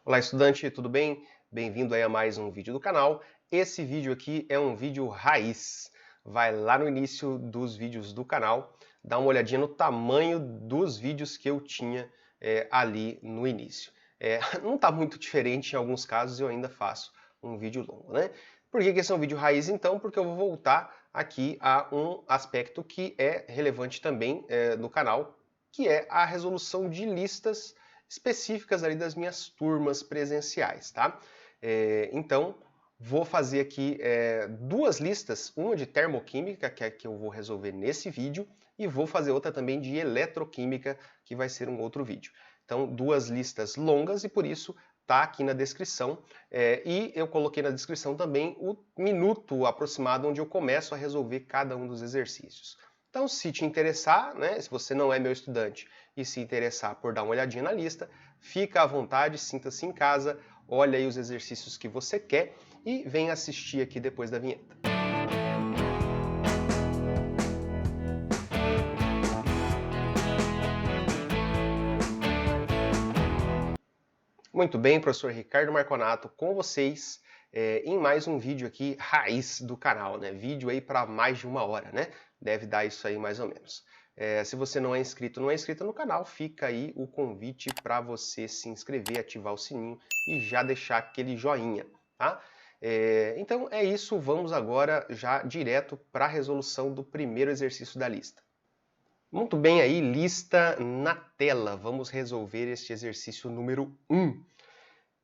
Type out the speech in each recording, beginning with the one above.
Olá, estudante, tudo bem? Bem-vindo aí a mais um vídeo do canal. Esse vídeo aqui é um vídeo raiz. Vai lá no início dos vídeos do canal, dá uma olhadinha no tamanho dos vídeos que eu tinha ali no início. Não está muito diferente em alguns casos, eu ainda faço um vídeo longo, né? Por que esse é um vídeo raiz então? Porque eu vou voltar aqui a um aspecto que é relevante também no canal, que é a resolução de listas específicas ali das minhas turmas presenciais, tá? Então, vou fazer aqui duas listas, uma de termoquímica, que é a que eu vou resolver nesse vídeo, e vou fazer outra também de eletroquímica, que vai ser um outro vídeo. Então, duas listas longas e por isso tá aqui na descrição. E eu coloquei na descrição também o minuto aproximado onde eu começo a resolver cada um dos exercícios. Então, se te interessar, né, se você não é meu estudante e se interessar por dar uma olhadinha na lista, fica à vontade, sinta-se em casa, olha aí os exercícios que você quer e vem assistir aqui depois da vinheta. Muito bem, professor Ricardo Marconato com vocês em mais um vídeo aqui raiz do canal, né? Vídeo aí para mais de 1 hora, né? Deve dar isso aí mais ou menos. Se você não é inscrito, no canal, fica aí o convite para você se inscrever, ativar o sininho e já deixar aquele joinha, tá? Então é isso, vamos agora já direto para a resolução do primeiro exercício da lista. Muito bem aí, lista na tela. Vamos resolver este exercício número 1,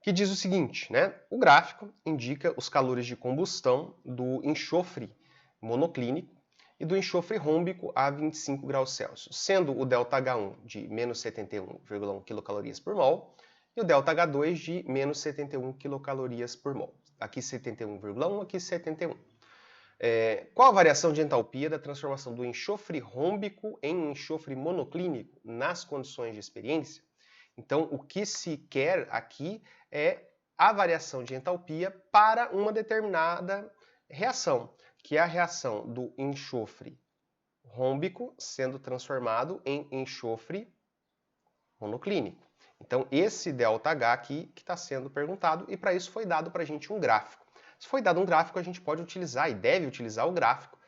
que diz o seguinte, né? O gráfico indica os calores de combustão do enxofre monoclínico e do enxofre rômbico a 25 graus Celsius, sendo o ΔH1 de menos 71,1 kcal por mol e o ΔH2 de menos 71 kcal por mol. Aqui 71,1, aqui 71. Qual a variação de entalpia da transformação do enxofre rômbico em enxofre monoclínico nas condições de experiência? Então, o que se quer aqui é a variação de entalpia para uma determinada reação, que é a reação do enxofre rômbico sendo transformado em enxofre monoclínico. Então, esse ΔH aqui que está sendo perguntado, e para isso foi dado para a gente um gráfico. Se foi dado um gráfico, a gente pode utilizar e deve utilizar o gráfico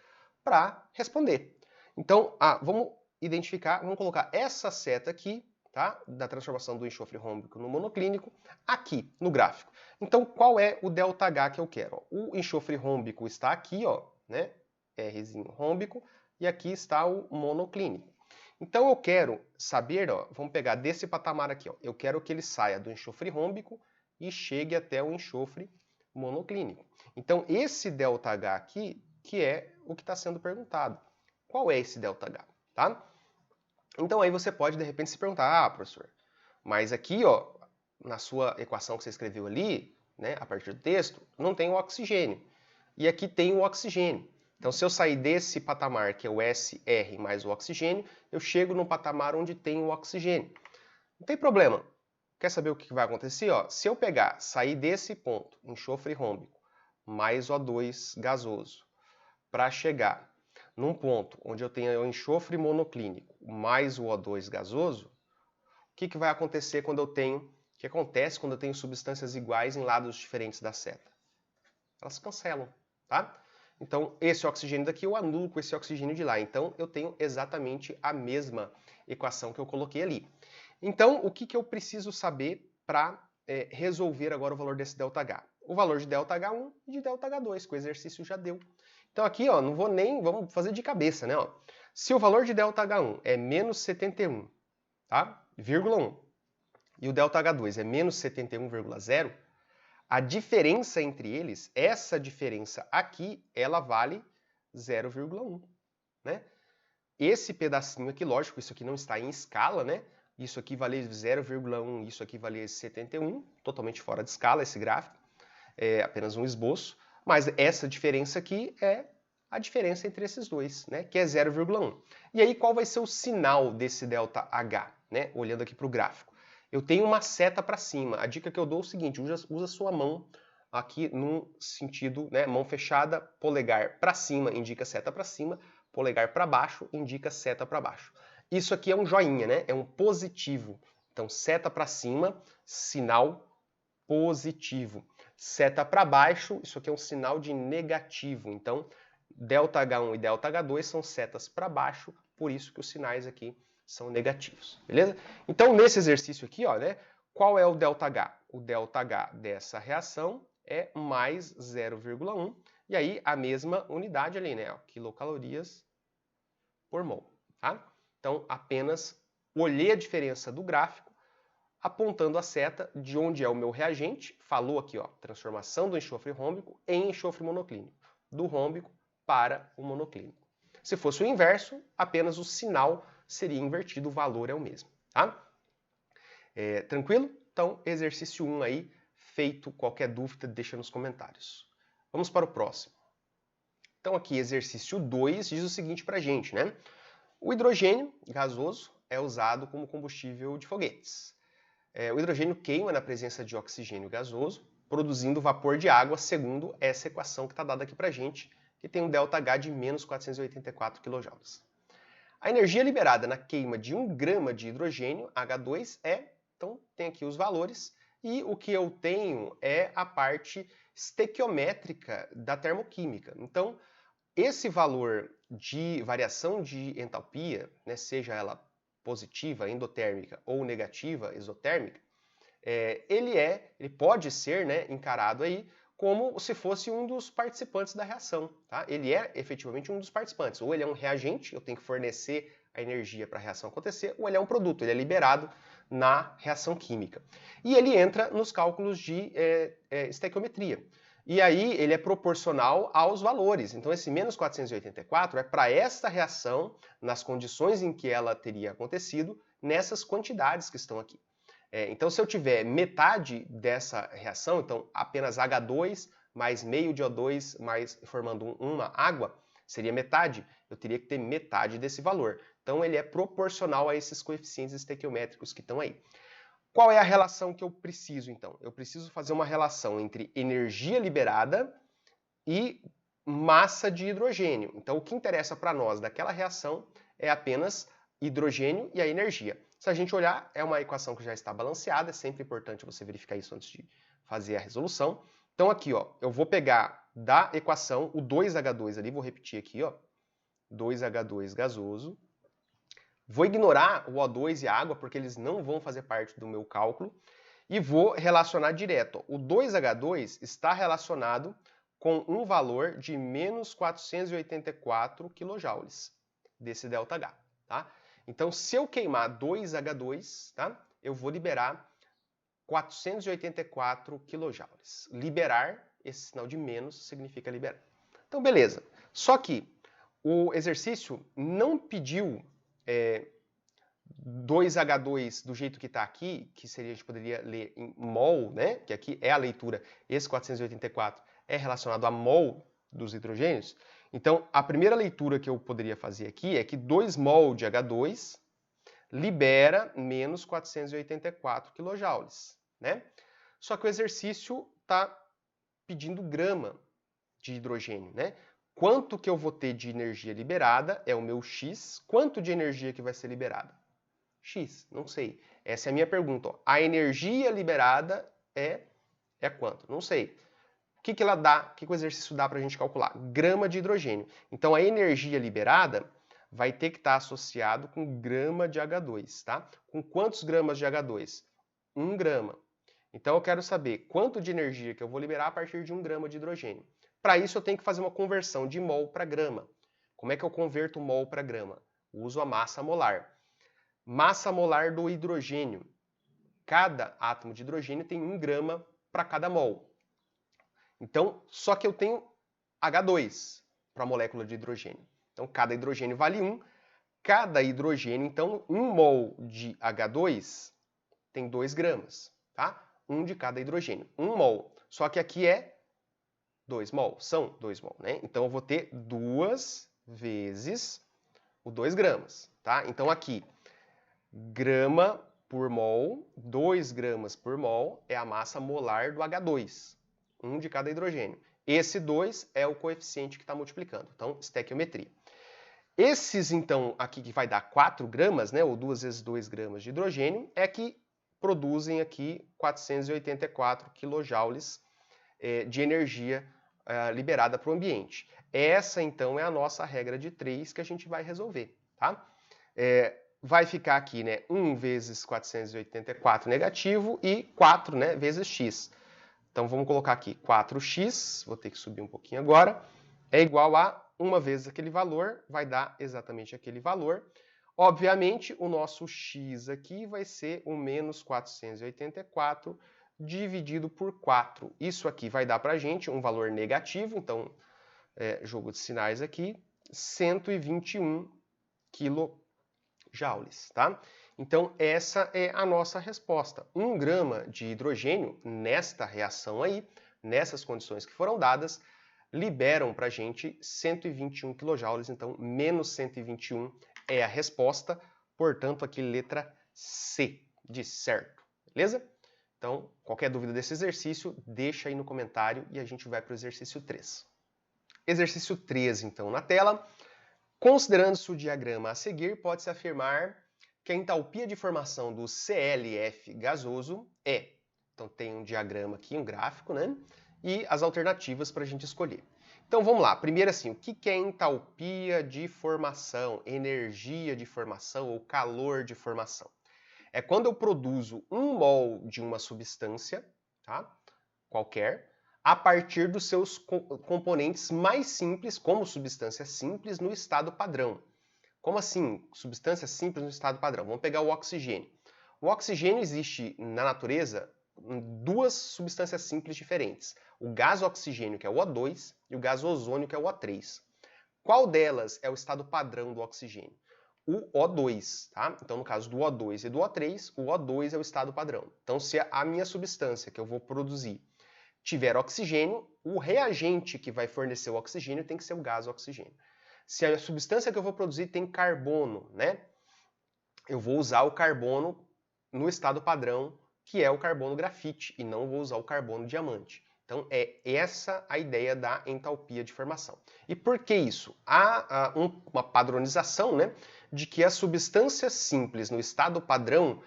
para responder. Então, vamos identificar, vamos colocar essa seta aqui, tá, da transformação do enxofre rômbico no monoclínico, aqui no gráfico. Então, qual é o ΔH que eu quero? O enxofre rômbico está aqui, ó, né, Rzinho rômbico, e aqui está o monoclínico. Então, eu quero saber, ó, vamos pegar desse patamar aqui, ó, eu quero que ele saia do enxofre rômbico e chegue até o enxofre monoclínico. Então, esse ΔH aqui, que é o que está sendo perguntado. Qual é esse ΔH? Tá? Então, aí você pode, de repente, se perguntar, professor, mas aqui, ó, na sua equação que você escreveu ali, né, a partir do texto, não tem o oxigênio. E aqui tem o oxigênio. Então, se eu sair desse patamar, que é o SR mais o oxigênio, eu chego num patamar onde tem o oxigênio. Não tem problema. Quer saber o que vai acontecer? Ó, se eu sair desse ponto, enxofre rômbico, mais O2 gasoso, para chegar num ponto onde eu tenho o enxofre monoclínico mais o O2 gasoso, o que vai acontecer quando eu tenho, o que acontece quando eu tenho substâncias iguais em lados diferentes da seta? Elas cancelam, tá? Então, esse oxigênio daqui eu anulo com esse oxigênio de lá. Então, eu tenho exatamente a mesma equação que eu coloquei ali. Então, o que eu preciso saber para resolver agora o valor desse ΔH? O valor de ΔH1 e de ΔH2, que o exercício já deu. Então aqui, ó, não vou nem, vamos fazer de cabeça, né? Ó. Se o valor de ΔH1 é menos 71, tá? Vírgula 1, e o ΔH2 é menos 71,0, a diferença entre eles, essa diferença aqui, ela vale 0,1, né? Esse pedacinho aqui, lógico, isso aqui não está em escala, né? Isso aqui vale 0,1, isso aqui vale 71, totalmente fora de escala esse gráfico, é apenas um esboço, mas essa diferença aqui é a diferença entre esses dois, né? Que é 0,1. E aí qual vai ser o sinal desse ΔH, né? Olhando aqui para o gráfico. Eu tenho uma seta para cima. A dica que eu dou é o seguinte, usa sua mão aqui no sentido, né, mão fechada, polegar para cima indica seta para cima, polegar para baixo indica seta para baixo. Isso aqui é um joinha, né? É um positivo. Então, seta para cima, sinal positivo. Seta para baixo, isso aqui é um sinal de negativo. Então, ΔH1 e ΔH2 são setas para baixo, por isso que os sinais aqui são negativos, beleza? Então, nesse exercício aqui, ó, né, qual é o ΔH? O ΔH dessa reação é mais 0,1, e aí a mesma unidade ali, né, ó, quilocalorias por mol, tá? Então, apenas olhei a diferença do gráfico, apontando a seta de onde é o meu reagente, falou aqui, ó, transformação do enxofre rômbico em enxofre monoclínico, do rômbico para o monoclínico. Se fosse o inverso, apenas o sinal seria invertido, o valor é o mesmo, tá? Tranquilo? Então, exercício 1 aí, feito. Qualquer dúvida, deixa nos comentários. Vamos para o próximo. Então, aqui, exercício 2 diz o seguinte pra gente, né? O hidrogênio gasoso é usado como combustível de foguetes. O hidrogênio queima na presença de oxigênio gasoso, produzindo vapor de água, segundo essa equação que está dada aqui pra gente, que tem um ΔH de menos 484 kJ. A energia liberada na queima de 1 grama de hidrogênio, H2, então tem aqui os valores, e o que eu tenho é a parte estequiométrica da termoquímica. Então, esse valor de variação de entalpia, né, seja ela positiva, endotérmica, ou negativa, exotérmica, ele pode ser, né, encarado aí como se fosse um dos participantes da reação, tá? Ele é efetivamente um dos participantes. Ou ele é um reagente, eu tenho que fornecer a energia para a reação acontecer, ou ele é um produto, ele é liberado na reação química. E ele entra nos cálculos de estequiometria. E aí ele é proporcional aos valores. Então esse menos 484 é para esta reação, nas condições em que ela teria acontecido, nessas quantidades que estão aqui. Então, se eu tiver metade dessa reação, então apenas H2 mais meio de O2 mais formando uma água, seria metade. Eu teria que ter metade desse valor. Então, ele é proporcional a esses coeficientes estequiométricos que estão aí. Qual é a relação que eu preciso, então? Eu preciso fazer uma relação entre energia liberada e massa de hidrogênio. Então, o que interessa para nós daquela reação é apenas hidrogênio e a energia. Se a gente olhar, é uma equação que já está balanceada, é sempre importante você verificar isso antes de fazer a resolução. Então aqui, ó, eu vou pegar da equação o 2H2 ali, vou repetir aqui, ó, 2H2 gasoso. Vou ignorar o O2 e a água, porque eles não vão fazer parte do meu cálculo, e vou relacionar direto. Ó. O 2H2 está relacionado com um valor de menos 484 kJ desse ΔH, tá? Então, se eu queimar 2H2, tá, eu vou liberar 484 kJ. Liberar, esse sinal de menos significa liberar. Então, beleza. Só que o exercício não pediu 2H2 do jeito que está aqui, que seria, a gente poderia ler em mol, né? Que aqui é a leitura, esse 484 é relacionado a mol dos hidrogênios. Então, a primeira leitura que eu poderia fazer aqui é que 2 mol de H2 libera menos 484 kJ, né? Só que o exercício está pedindo grama de hidrogênio, né? Quanto que eu vou ter de energia liberada é o meu X. Quanto de energia que vai ser liberada? X, não sei. Essa é a minha pergunta. Ó. A energia liberada é quanto? Não sei. O que ela dá? O que o exercício dá para a gente calcular? Grama de hidrogênio. Então, a energia liberada vai ter que estar associado com grama de H2, tá? Com quantos gramas de H2? 1 grama. Então, eu quero saber quanto de energia que eu vou liberar a partir de 1 grama de hidrogênio. Para isso, eu tenho que fazer uma conversão de mol para grama. Como é que eu converto mol para grama? Uso a massa molar. Massa molar do hidrogênio. Cada átomo de hidrogênio tem 1 grama para cada mol. Então, só que eu tenho H2 para a molécula de hidrogênio. Então, cada hidrogênio vale 1. Cada hidrogênio, então, 1 mol de H2 tem 2 gramas, tá? 1 de cada hidrogênio, 1 mol. Só que aqui é 2 mol, são 2 mol, né? Então, eu vou ter 2 vezes o 2 gramas, tá? Então, aqui, grama por mol, 2 gramas por mol é a massa molar do H2. 1 de cada hidrogênio. Esse 2 é o coeficiente que está multiplicando. Então, estequiometria. Esses, então, aqui que vai dar 4 gramas, né, ou 2 vezes 2 gramas de hidrogênio, é que produzem aqui 484 quilojoules de energia liberada para o ambiente. Essa, então, é a nossa regra de 3 que a gente vai resolver, tá? Vai ficar aqui, né, 1 vezes 484 negativo e 4, né, vezes x. Então, vamos colocar aqui 4x, vou ter que subir um pouquinho agora, é igual a 1 vezes aquele valor, vai dar exatamente aquele valor. Obviamente, o nosso x aqui vai ser o menos 484 dividido por 4. Isso aqui vai dar para a gente um valor negativo, então, jogo de sinais aqui, 121 quilojoules, tá? Então, essa é a nossa resposta. 1 grama de hidrogênio, nesta reação aí, nessas condições que foram dadas, liberam para a gente 121 quilojoules, então, menos 121 é a resposta, portanto, aqui letra C de certo, beleza? Então, qualquer dúvida desse exercício, deixa aí no comentário e a gente vai para o exercício 3. Exercício 3, então, na tela. Considerando-se o diagrama a seguir, pode-se afirmar que a entalpia de formação do CLF gasoso é... Então, tem um diagrama aqui, um gráfico, né? E as alternativas para a gente escolher. Então, vamos lá. Primeiro, assim, o que é entalpia de formação, energia de formação ou calor de formação? É quando eu produzo 1 mol de uma substância, tá? Qualquer, a partir dos seus componentes mais simples, como substância simples, no estado padrão. Como assim, substância simples no estado padrão? Vamos pegar o oxigênio. O oxigênio existe na natureza em 2 substâncias simples diferentes. O gás oxigênio, que é o O2, e o gás ozônio, que é o O3. Qual delas é o estado padrão do oxigênio? O O2, tá? Então, no caso do O2 e do O3, o O2 é o estado padrão. Então, se a minha substância que eu vou produzir tiver oxigênio, o reagente que vai fornecer o oxigênio tem que ser o gás oxigênio. Se a substância que eu vou produzir tem carbono, né? Eu vou usar o carbono no estado padrão, que é o carbono grafite, e não vou usar o carbono diamante. Então, é essa a ideia da entalpia de formação. E por que isso? Há uma padronização, né, de que as substâncias simples no estado padrão,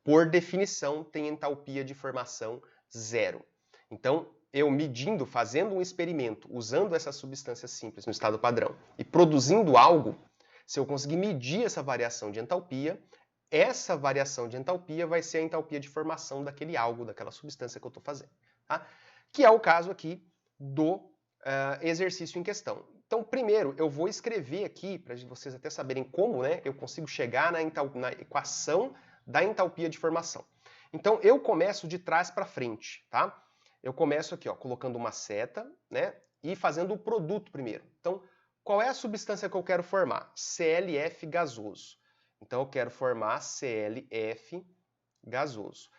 por definição, têm entalpia de formação 0. Então, eu medindo, fazendo um experimento, usando essas substâncias simples no estado padrão e produzindo algo, se eu conseguir medir essa variação de entalpia, essa variação de entalpia vai ser a entalpia de formação daquele algo, daquela substância que eu estou fazendo. Tá? Que é o caso aqui do exercício em questão. Então, primeiro, eu vou escrever aqui, para vocês até saberem como, né, eu consigo chegar na equação da entalpia de formação. Então, eu começo de trás para frente, tá? Eu começo aqui, ó, colocando uma seta, né, e fazendo o produto primeiro. Então, qual é a substância que eu quero formar? CLF gasoso. Então, eu quero formar CLF gasoso.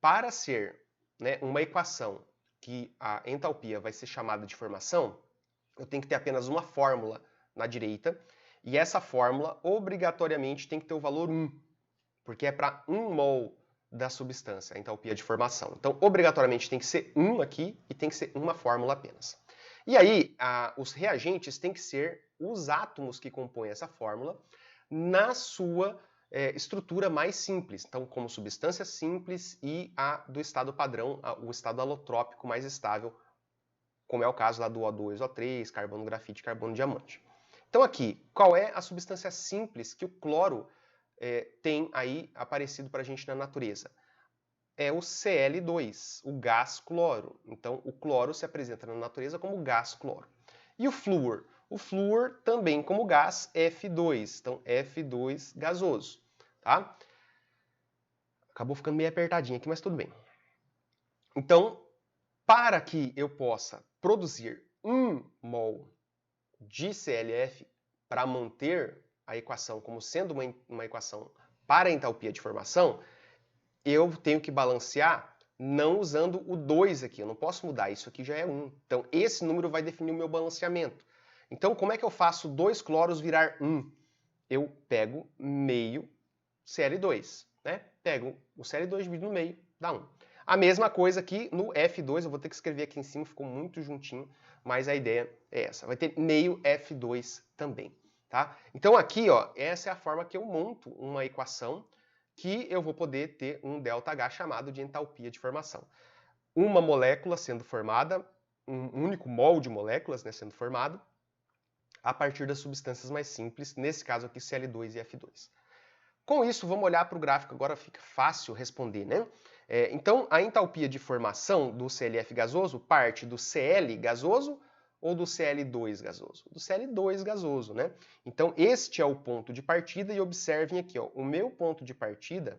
Para ser, né, uma equação que a entalpia vai ser chamada de formação, eu tenho que ter apenas uma fórmula na direita, e essa fórmula obrigatoriamente tem que ter o valor 1, porque é para 1 mol da substância, a entalpia de formação. Então, obrigatoriamente tem que ser 1 aqui e tem que ser uma fórmula apenas. E aí, os reagentes têm que ser os átomos que compõem essa fórmula na sua estrutura mais simples. Então, como substância simples e a do estado padrão, o estado alotrópico mais estável, como é o caso lá do O2, O3, carbono grafite, carbono diamante. Então aqui, qual é a substância simples que o cloro tem aí aparecido para a gente na natureza? É o Cl2, o gás cloro. Então o cloro se apresenta na natureza como gás cloro. E o flúor? O flúor também como gás F2, então F2 gasoso. Tá? Acabou ficando meio apertadinho aqui, mas tudo bem. Então, para que eu possa produzir 1 mol de CLF para manter a equação como sendo uma equação para a entalpia de formação, eu tenho que balancear não usando o 2 aqui. Eu não posso mudar, isso aqui já é 1. Então, esse número vai definir o meu balanceamento. Então, como é que eu faço 2 cloros virar 1? Eu pego meio Cl2, né? Pego o Cl2, divido no meio, dá 1. A mesma coisa aqui no F2, eu vou ter que escrever aqui em cima, ficou muito juntinho, mas a ideia é essa. Vai ter meio F2 também, tá? Então aqui, ó, essa é a forma que eu monto uma equação que eu vou poder ter um ΔH chamado de entalpia de formação. Uma molécula sendo formada, um único mol de moléculas, né, sendo formado, a partir das substâncias mais simples, nesse caso aqui Cl2 e F2. Com isso, vamos olhar para o gráfico, agora fica fácil responder, né? Então, a entalpia de formação do CLF gasoso parte do Cl gasoso ou do Cl2 gasoso? Do Cl2 gasoso, né? Então, este é o ponto de partida e observem aqui, ó, o meu ponto de partida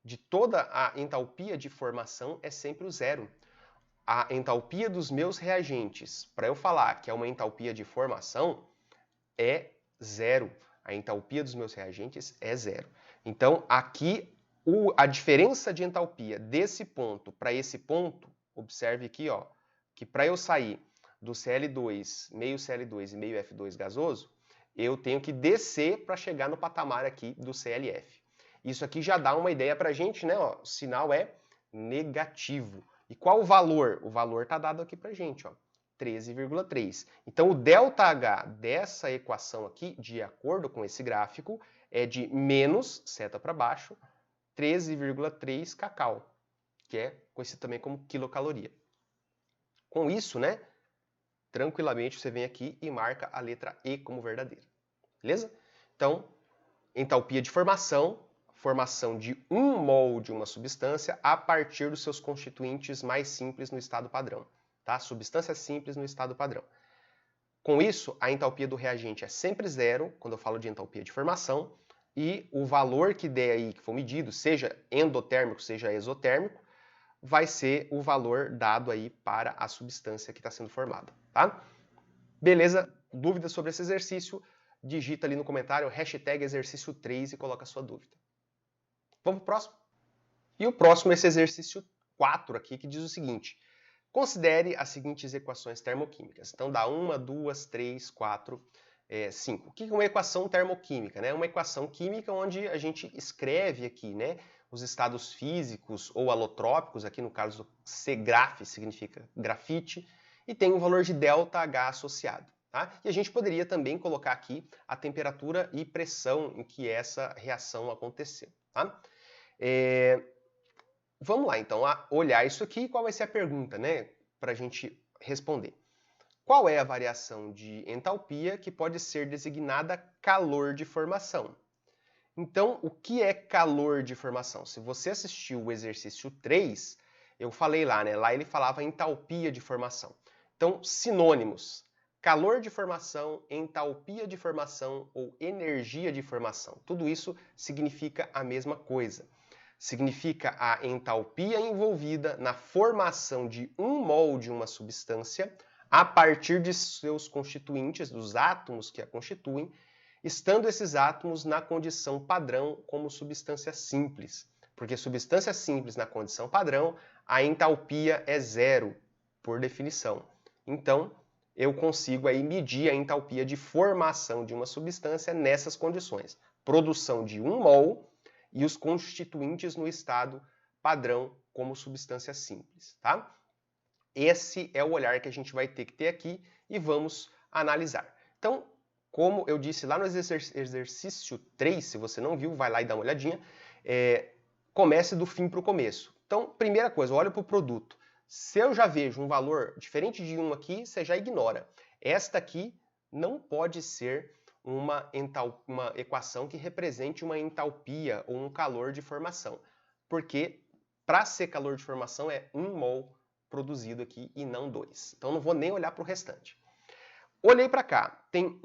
de toda a entalpia de formação é sempre o zero. A entalpia dos meus reagentes, para eu falar que é uma entalpia de formação, é zero. A entalpia dos meus reagentes é zero. Então, aqui, a diferença de entalpia desse ponto para esse ponto, observe aqui, ó, que para eu sair do Cl2, meio Cl2 e meio F2 gasoso, eu tenho que descer para chegar no patamar aqui do CLF. Isso aqui já dá uma ideia para a gente, né? Ó, o sinal é negativo. E qual o valor? O valor está dado aqui para a gente, ó, 13,3. Então, o ΔH dessa equação aqui, de acordo com esse gráfico, é de menos, seta para baixo, 13,3 kcal, que é conhecido também como quilocaloria. Com isso, né, tranquilamente você vem aqui e marca a letra E como verdadeira. Beleza? Então, entalpia de formação, formação de 1 mol de uma substância a partir dos seus constituintes mais simples no estado padrão. Tá? Substância simples no estado padrão. Com isso, a entalpia do reagente é sempre zero, quando eu falo de entalpia de formação, e o valor que der aí, que for medido, seja endotérmico, seja exotérmico, vai ser o valor dado aí para a substância que está sendo formada. Tá? Beleza? Dúvidas sobre esse exercício? Digita ali no comentário hashtag exercício 3 e coloca a sua dúvida. Vamos pro próximo? E o próximo é esse exercício 4 aqui, que diz o seguinte: considere as seguintes equações termoquímicas. Então dá 1, 2, 3, 4, 5. O que é uma equação termoquímica? É uma equação química onde a gente escreve aqui, né, os estados físicos ou alotrópicos, aqui no caso CGraf significa grafite, e tem um valor de ΔH associado. Tá? E a gente poderia também colocar aqui a temperatura e pressão em que essa reação aconteceu. Tá? Vamos lá, então, a olhar isso aqui. Qual vai ser a pergunta, né, para a gente responder? Qual é a variação de entalpia que pode ser designada calor de formação? Então, o que é calor de formação? Se você assistiu o exercício 3, eu falei lá, né? Lá ele falava entalpia de formação. Então, sinônimos: calor de formação, entalpia de formação ou energia de formação. Tudo isso significa a mesma coisa. Significa a entalpia envolvida na formação de 1 mol de uma substância a partir de seus constituintes, dos átomos que a constituem, estando esses átomos na condição padrão como substância simples. Porque substância simples na condição padrão, a entalpia é zero, por definição. Então, eu consigo aí medir a entalpia de formação de uma substância nessas condições. Produção de 1 mol e os constituintes no estado padrão como substância simples, tá? Esse é o olhar que a gente vai ter que ter aqui e vamos analisar. Então, como eu disse lá no exercício 3, se você não viu, vai lá e dá uma olhadinha, comece do fim para o começo. Então, primeira coisa, olha para o produto. Se eu já vejo um valor diferente de 1 aqui, você já ignora. Esta aqui não pode ser uma equação que represente uma entalpia ou um calor de formação, porque para ser calor de formação é 1 mol produzido aqui e não 2. Então não vou nem olhar para o restante. Olhei para cá, tem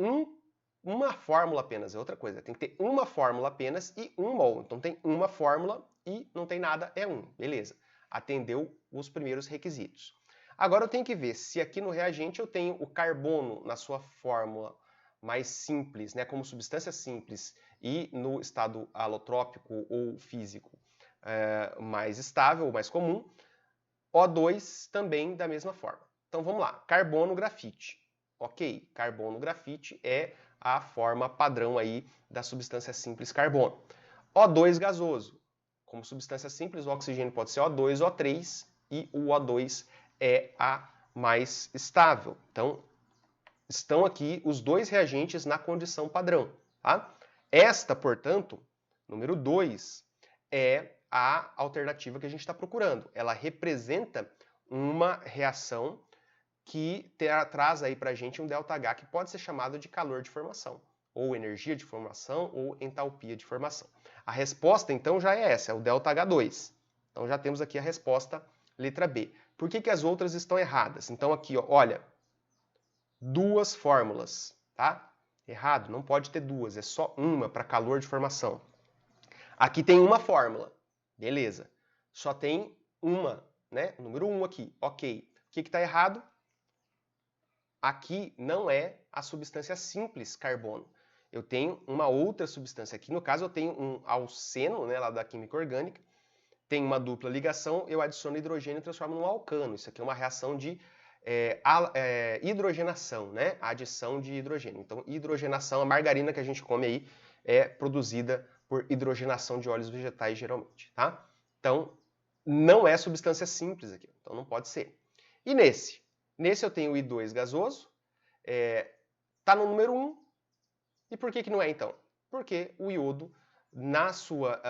uma fórmula apenas, é outra coisa, tem que ter uma fórmula apenas e 1 mol. Então tem uma fórmula e não tem nada, é 1. Beleza, atendeu os primeiros requisitos. Agora eu tenho que ver se aqui no reagente eu tenho o carbono na sua fórmula mais simples, né, como substância simples, e no estado alotrópico ou físico mais estável, mais comum, O2 também da mesma forma. Então vamos lá, carbono, grafite. Ok, carbono, grafite é a forma padrão aí da substância simples carbono. O2 gasoso. Como substância simples, o oxigênio pode ser O2, O3 e o O2 é a mais estável. Então, estão aqui os dois reagentes na condição padrão. Tá? Esta, portanto, Número 2 é a alternativa que a gente está procurando. Ela representa uma reação que traz aí para a gente um ΔH que pode ser chamado de calor de formação, ou energia de formação, ou entalpia de formação. A resposta, então, já é essa, é o ΔH2. Então, já temos aqui a resposta letra B. Por que as outras estão erradas? Então, aqui, ó, olha, duas fórmulas, tá? Errado, não pode ter duas, é só uma para calor de formação. Aqui tem uma fórmula, beleza. Só tem uma, né? Número 1 aqui, ok. O que está errado? Aqui não é a substância simples carbono. Eu tenho uma outra substância. Aqui, no caso, eu tenho um alceno, né, lá da química orgânica. Tem uma dupla ligação, eu adiciono hidrogênio e transformo num alcano. Isso aqui é uma reação de hidrogenação, né? Adição de hidrogênio. Então, hidrogenação, a margarina que a gente come aí é produzida por hidrogenação de óleos vegetais, geralmente, tá? Então, não é substância simples aqui. Então, não pode ser. E nesse? Nesse eu tenho o I2 gasoso, tá no número 1. E por que não é, então? Porque o iodo, na sua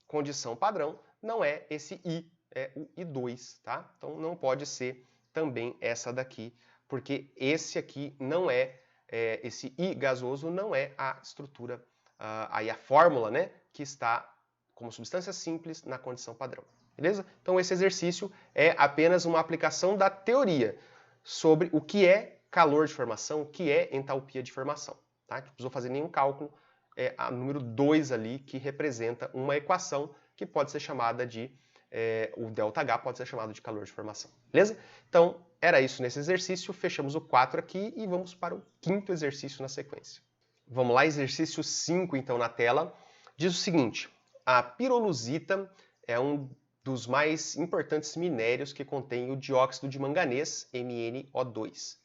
condição padrão, não é esse I, é o I2, tá? Então não pode ser também essa daqui, porque esse aqui não esse I gasoso não é a estrutura, aí a fórmula, né, que está como substância simples na condição padrão. Beleza? Então esse exercício é apenas uma aplicação da teoria sobre o que é calor de formação, o que é entalpia de formação. Tá? Não precisou fazer nenhum cálculo, é a número 2 ali, que representa uma equação que pode ser chamada de, o ΔH pode ser chamado de calor de formação. Beleza? Então era isso nesse exercício, fechamos o 4 aqui e vamos para o 5º exercício na sequência. Vamos lá, exercício 5 então na tela. Diz o seguinte, a pirolusita é um dos mais importantes minérios que contém o dióxido de manganês, MnO2.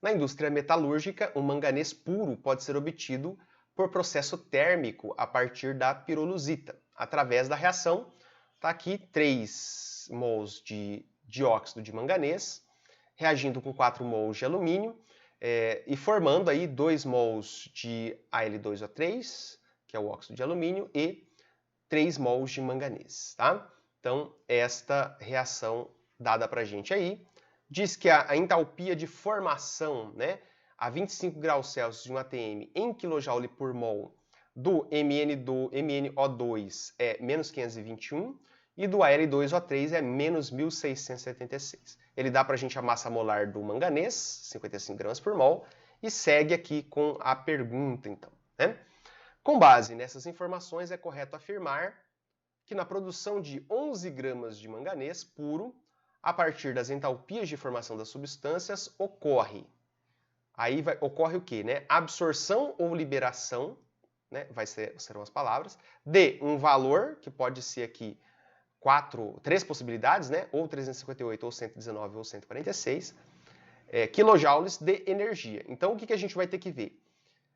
Na indústria metalúrgica, o manganês puro pode ser obtido por processo térmico a partir da pirolusita. Através da reação, está aqui 3 mols de dióxido de manganês, reagindo com 4 mols de alumínio, e formando aí 2 mols de Al2O3, que é o óxido de alumínio, e 3 mols de manganês, tá? Então, esta reação dada para a gente aí, diz que a entalpia de formação, né, a 25 graus Celsius de um ATM em kJ por mol do MnO2 é menos 521 e do Al2O3 é menos 1676. Ele dá para a gente a massa molar do manganês, 55 gramas por mol, e segue aqui com a pergunta, então, né? Com base nessas informações, é correto afirmar que na produção de 11 gramas de manganês puro, a partir das entalpias de formação das substâncias, ocorre o quê? Né? Absorção ou liberação, né? Serão as palavras, de um valor, que pode ser aqui 3 possibilidades, né? Ou 358, ou 119, ou 146, quilojoules de energia. Então, o que a gente vai ter que ver?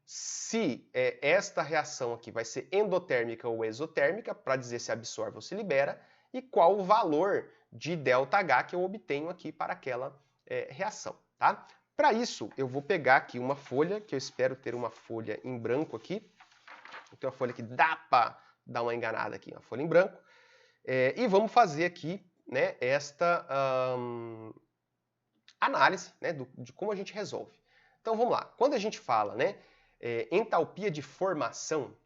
Se esta reação aqui vai ser endotérmica ou exotérmica, para dizer se absorve ou se libera, e qual o valor de ΔH que eu obtenho aqui para aquela reação, tá? Para isso, eu vou pegar aqui uma folha, que eu espero ter uma folha em branco aqui. Tem uma folha que dá para dar uma enganada aqui, uma folha em branco. E vamos fazer aqui, né, esta análise, né, de como a gente resolve. Então vamos lá. Quando a gente fala, né, entalpia de formação,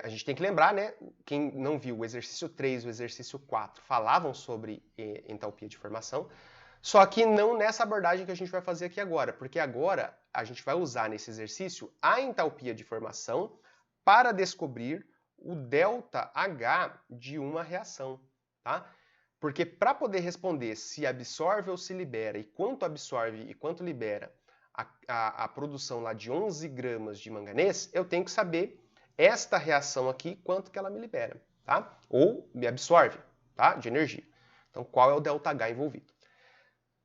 a gente tem que lembrar, né, quem não viu o exercício 3 e o exercício 4 falavam sobre entalpia de formação, só que não nessa abordagem que a gente vai fazer aqui agora, porque agora a gente vai usar nesse exercício a entalpia de formação para descobrir o ΔH de uma reação, tá? Porque para poder responder se absorve ou se libera, e quanto absorve e quanto libera a produção lá de 11 gramas de manganês, eu tenho que saber esta reação aqui, quanto que ela me libera, tá? Ou me absorve, tá? De energia. Então, qual é o ΔH envolvido?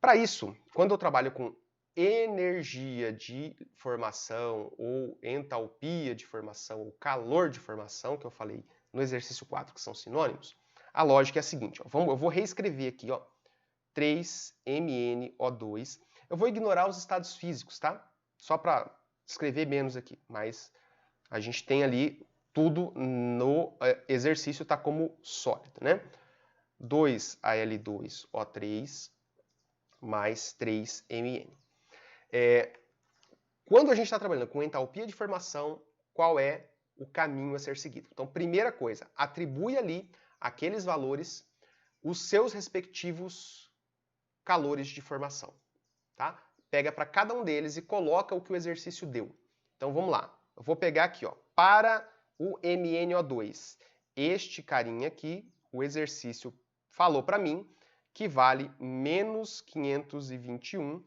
Para isso, quando eu trabalho com energia de formação, ou entalpia de formação, ou calor de formação, que eu falei no exercício 4, que são sinônimos, a lógica é a seguinte, ó, eu vou reescrever aqui, ó, 3MnO2. Eu vou ignorar os estados físicos, tá? Só para escrever menos aqui, mas a gente tem ali tudo no exercício está como sólido, né? 2Al2O3 mais 3Mn. Quando a gente está trabalhando com entalpia de formação, qual é o caminho a ser seguido? Então, primeira coisa, atribui ali aqueles valores os seus respectivos calores de formação, tá? Pega para cada um deles e coloca o que o exercício deu. Então, vamos lá. Eu vou pegar aqui, ó, para o MnO2. Este carinha aqui, o exercício falou para mim que vale menos 521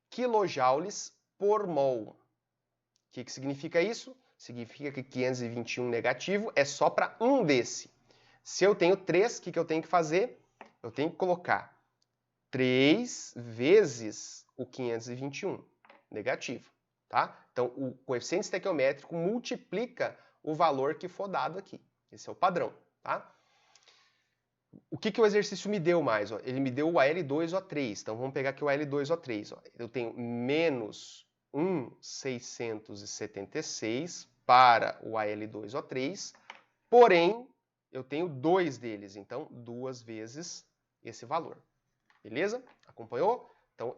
quilojoules por mol. O que significa isso? Significa que 521 negativo é só para um desse. Se eu tenho 3, o que eu tenho que fazer? Eu tenho que colocar 3 vezes o 521 negativo, tá? Então, o coeficiente estequiométrico multiplica o valor que for dado aqui. Esse é o padrão, tá? O que o exercício me deu mais? Ó? Ele me deu o Al2O3. Então, vamos pegar aqui o Al2O3. Ó. Eu tenho menos 1,676 para o Al2O3, porém, eu tenho 2 deles. Então, 2 vezes esse valor. Beleza? Acompanhou? Então,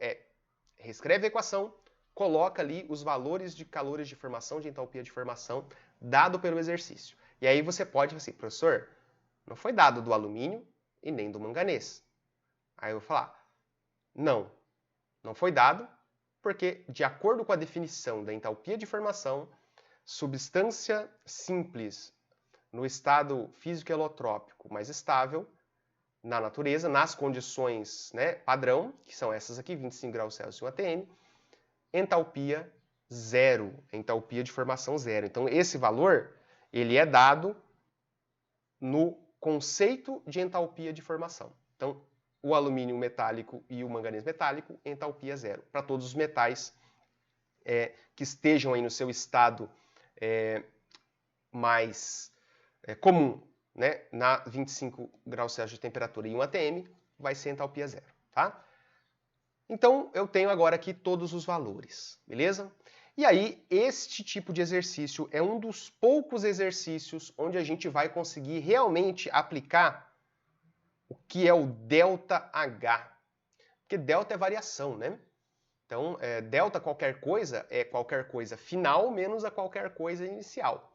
reescreve a equação, coloca ali os valores de calores de formação, de entalpia de formação, dado pelo exercício. E aí você pode dizer assim, professor, não foi dado do alumínio e nem do manganês. Aí eu vou falar, não foi dado, porque de acordo com a definição da entalpia de formação, substância simples no estado físico-helotrópico mais estável, na natureza, nas condições, né, padrão, que são essas aqui, 25 graus Celsius e 1 atm, entalpia zero, entalpia de formação zero. Então, esse valor, ele é dado no conceito de entalpia de formação. Então, o alumínio metálico e o manganês metálico, entalpia zero. Para todos os metais que estejam aí no seu estado mais comum, né, na 25 graus Celsius de temperatura e 1 atm, vai ser entalpia zero, tá? Então, eu tenho agora aqui todos os valores, beleza? E aí, este tipo de exercício é um dos poucos exercícios onde a gente vai conseguir realmente aplicar o que é o ΔH. Porque delta é variação, né? Então, delta qualquer coisa é qualquer coisa final menos a qualquer coisa inicial.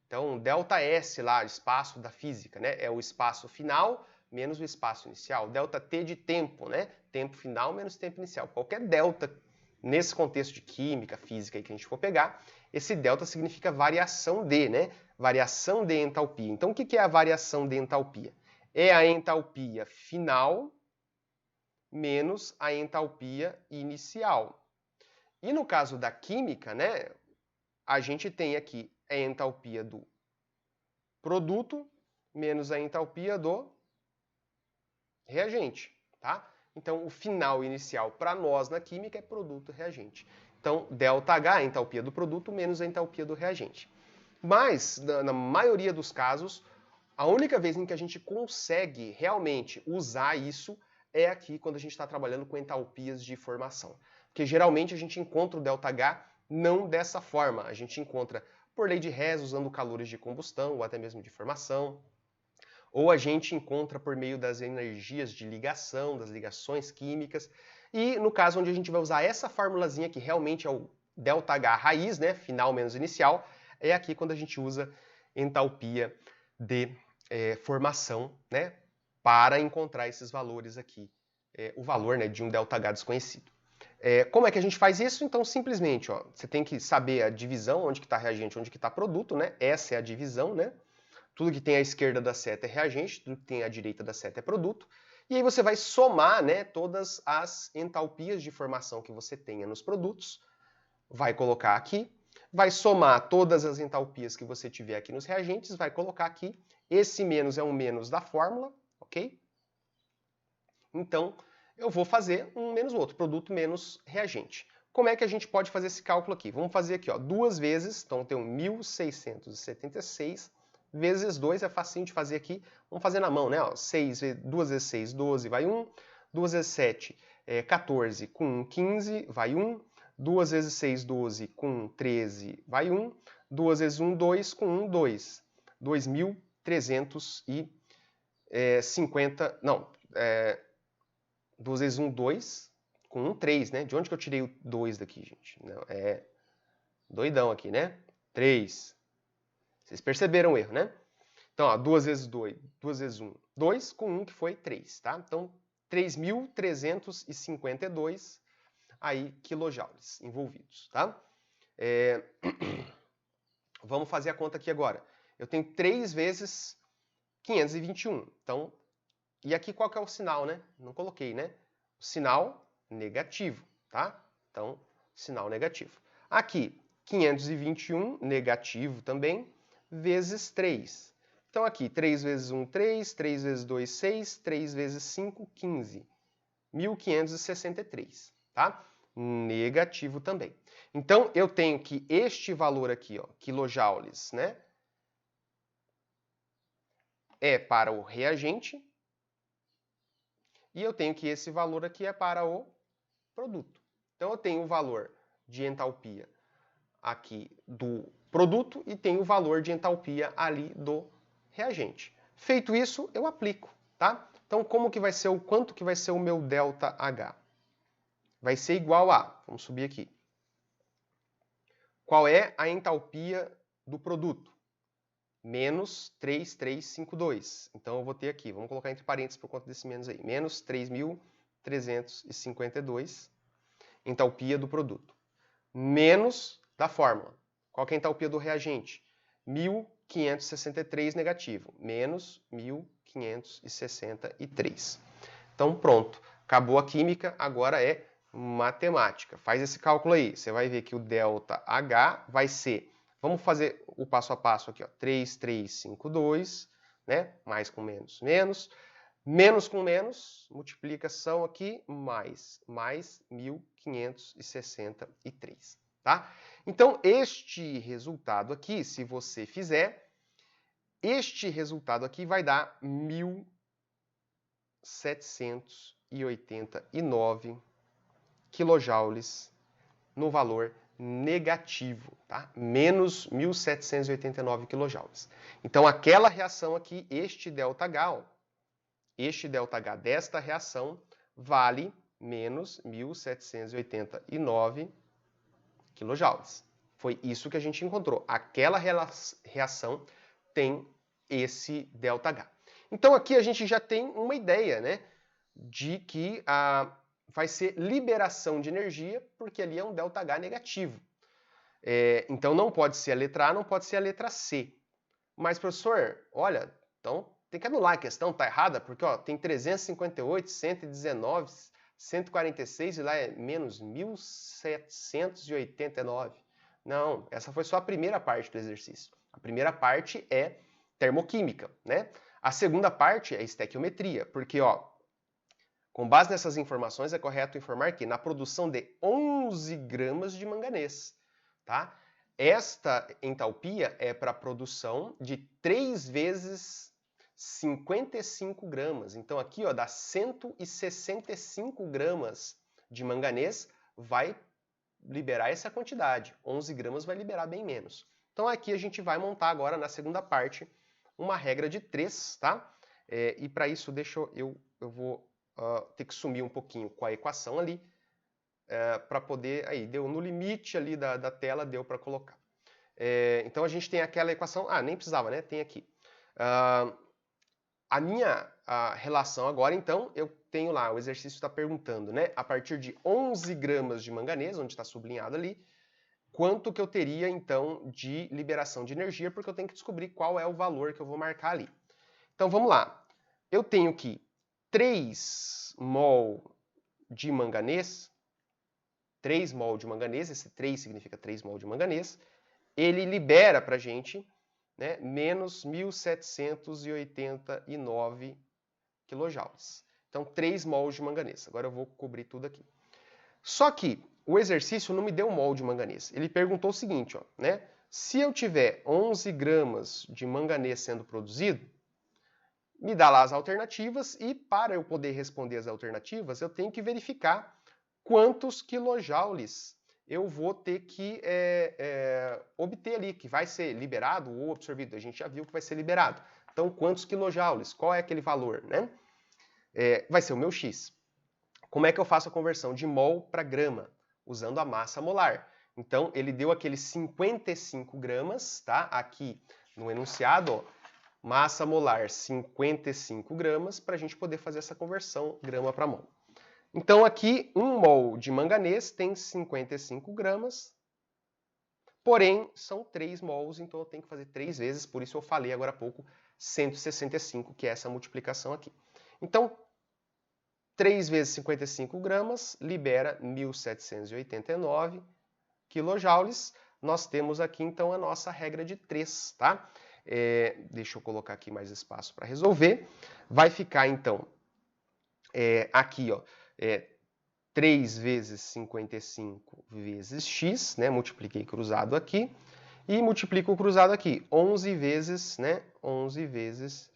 Então, ΔS lá, espaço da física, né? É o espaço final menos o espaço inicial. ΔT de tempo, né? Tempo final menos tempo inicial. Qualquer delta, nesse contexto de química, física aí que a gente for pegar, esse delta significa variação de, né? Variação de entalpia. Então, o que é a variação de entalpia? É a entalpia final menos a entalpia inicial. E no caso da química, né? A gente tem aqui a entalpia do produto menos a entalpia do reagente, tá? Então, o final inicial para nós na química é produto reagente. Então, ΔH, a entalpia do produto, menos a entalpia do reagente. Mas, na maioria dos casos, a única vez em que a gente consegue realmente usar isso é aqui quando a gente está trabalhando com entalpias de formação. Porque geralmente a gente encontra o ΔH não dessa forma. A gente encontra por lei de Hess, usando calores de combustão ou até mesmo de formação. Ou a gente encontra por meio das energias de ligação, das ligações químicas. E no caso onde a gente vai usar essa formulazinha que realmente é o ΔH raiz, né, final menos inicial, é aqui quando a gente usa entalpia de formação, né, para encontrar esses valores aqui. O valor, né, de um ΔH desconhecido. Como é que a gente faz isso? Então, simplesmente, ó, você tem que saber a divisão, onde que está reagente, onde que está produto, né? Essa é a divisão, né? Tudo que tem à esquerda da seta é reagente, tudo que tem à direita da seta é produto. E aí você vai somar, né, todas as entalpias de formação que você tenha nos produtos, vai colocar aqui, vai somar todas as entalpias que você tiver aqui nos reagentes, vai colocar aqui. Esse menos é um menos da fórmula, ok? Então, eu vou fazer um menos o outro, produto menos reagente. Como é que a gente pode fazer esse cálculo aqui? Vamos fazer aqui, ó, 2 vezes, então eu tenho 1.676 vezes 2, é facinho de fazer aqui. Vamos fazer na mão, né? Ó, 2 vezes 6, 12, vai 1. 2 vezes 7, 14, com 1, 15, vai 1. 2 vezes 6, 12, com 13, vai 1. 2 vezes 1, 2, com 1, 2. 2.350... Não, 2 vezes 1, 2, com 1, 3, né? De onde que eu tirei o 2 daqui, gente? Não, é doidão aqui, né? 3. Vocês perceberam o erro, né? Então, ó, 2 vezes 2, 2 vezes 1, 2, com 1 que foi 3, tá? Então, 3.352 aí quilojoules envolvidos, tá? Vamos fazer a conta aqui agora. Eu tenho 3 vezes 521. Então, e aqui qual que é o sinal, né? Não coloquei, né? O sinal negativo, tá? Então, sinal negativo. Aqui, 521, negativo também, vezes 3. Então, aqui, 3 vezes 1, 3, 3 vezes 2, 6, 3 vezes 5, 15. 1.563, tá? Negativo também. Então, eu tenho que este valor aqui, ó, quilojoules, né? É para o reagente. E eu tenho que esse valor aqui é para o produto. Então, eu tenho o valor de entalpia aqui do produto e tenho o valor de entalpia ali do reagente. Feito isso, eu aplico, tá? Então, quanto que vai ser o meu ΔH? Vai ser igual a, vamos subir aqui. Qual é a entalpia do produto? Menos 3.352. Então, eu vou ter aqui, vamos colocar entre parênteses por conta desse menos aí, menos 3.352, entalpia do produto. Menos da fórmula. Qual que é a entalpia do reagente? 1.563 negativo, menos 1.563. Então, pronto. Acabou a química, agora é matemática. Faz esse cálculo aí. Você vai ver que o ΔH vai ser... Vamos fazer o passo a passo aqui, ó. 3.352, né? Mais com menos, menos. Menos com menos, multiplicação aqui, mais 1.563, tá? Então, este resultado aqui, se você fizer, este resultado aqui vai dar 1.789 quilojoules no valor negativo, tá? Menos 1.789 quilojoules. Então, aquela reação aqui, este ΔH, ó, este ΔH desta reação vale menos 1.789 quilojoules. Foi isso que a gente encontrou. Aquela reação tem esse ΔH. Então aqui a gente já tem uma ideia, né, de que vai ser liberação de energia, porque ali é um ΔH negativo. Então não pode ser a letra A, não pode ser a letra C. Mas, professor, olha, então tem que anular a questão, tá errada, porque ó, tem 358, 119, 146 e lá é menos 1.789. Não, essa foi só a primeira parte do exercício. A primeira parte é termoquímica, né? A segunda parte é estequiometria, porque ó, com base nessas informações é correto informar que na produção de 11 gramas de manganês, tá? Esta entalpia é para a produção de 3 vezes 55 gramas. Então aqui ó, dá 165 gramas de manganês, vai liberar essa quantidade. 11 gramas vai liberar bem menos. Então aqui a gente vai montar agora na segunda parte uma regra de 3, tá? E para isso eu vou ter que sumir um pouquinho com a equação ali, para poder, aí deu no limite ali da tela, deu para colocar. Então a gente tem aquela equação, nem precisava, né? Tem aqui. A minha relação agora, então, eu tenho lá, o exercício está perguntando, né? A partir de 11 gramas de manganês, onde está sublinhado ali, quanto que eu teria, então, de liberação de energia, porque eu tenho que descobrir qual é o valor que eu vou marcar ali. Então, vamos lá. Eu tenho que 3 mol de manganês, 3 mol de manganês, esse 3 significa 3 mol de manganês, ele libera para a gente, né, menos 1.789 quilojoules. Então, 3 mols de manganês. Agora eu vou cobrir tudo aqui. Só que o exercício não me deu mol de manganês. Ele perguntou o seguinte, ó, né? Se eu tiver 11 gramas de manganês sendo produzido, me dá lá as alternativas e para eu poder responder as alternativas, eu tenho que verificar quantos quilojoules eu vou ter que obter ali, que vai ser liberado ou absorvido. A gente já viu que vai ser liberado. Então, quantos quilojoules? Qual é aquele valor, né? Vai ser o meu X. Como é que eu faço a conversão de mol para grama? Usando a massa molar. Então, ele deu aqueles 55 gramas, tá? Aqui no enunciado, ó, massa molar 55 gramas, para a gente poder fazer essa conversão grama para mol. Então, aqui, 1 mol de manganês tem 55 gramas, porém, são 3 mols, então eu tenho que fazer 3 vezes, por isso eu falei agora há pouco 165, que é essa multiplicação aqui. Então, 3 vezes 55 gramas libera 1.789 quilojoules. Nós temos aqui, então, a nossa regra de 3, tá? Deixa eu colocar aqui mais espaço para resolver. Vai ficar, então, aqui, ó, 3 vezes 55 vezes x, né? Multipliquei cruzado aqui. E multiplico o cruzado aqui. 11 vezes, né? 11 vezes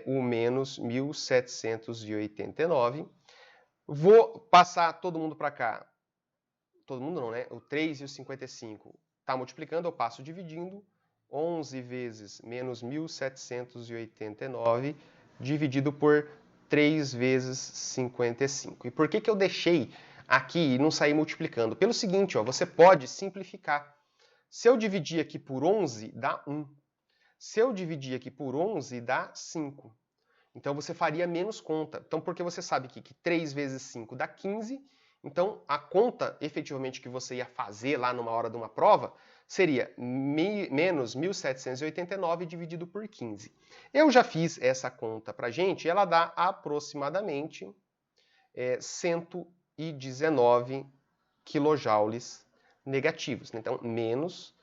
o menos 1.789. Vou passar todo mundo para cá. Todo mundo não, né? O 3 e o 55 está multiplicando, eu passo dividindo. 11 vezes menos 1.789 dividido por 3 vezes 55. E por que eu deixei aqui e não saí multiplicando? Pelo seguinte, ó, você pode simplificar. Se eu dividir aqui por 11, dá 1. Se eu dividir aqui por 11, dá 5. Então, você faria menos conta. Então, porque você sabe que 3 vezes 5 dá 15, então a conta efetivamente que você ia fazer lá numa hora de uma prova seria menos 1.789 dividido por 15. Eu já fiz essa conta pra gente e ela dá aproximadamente 119 quilojoules negativos. Então, menos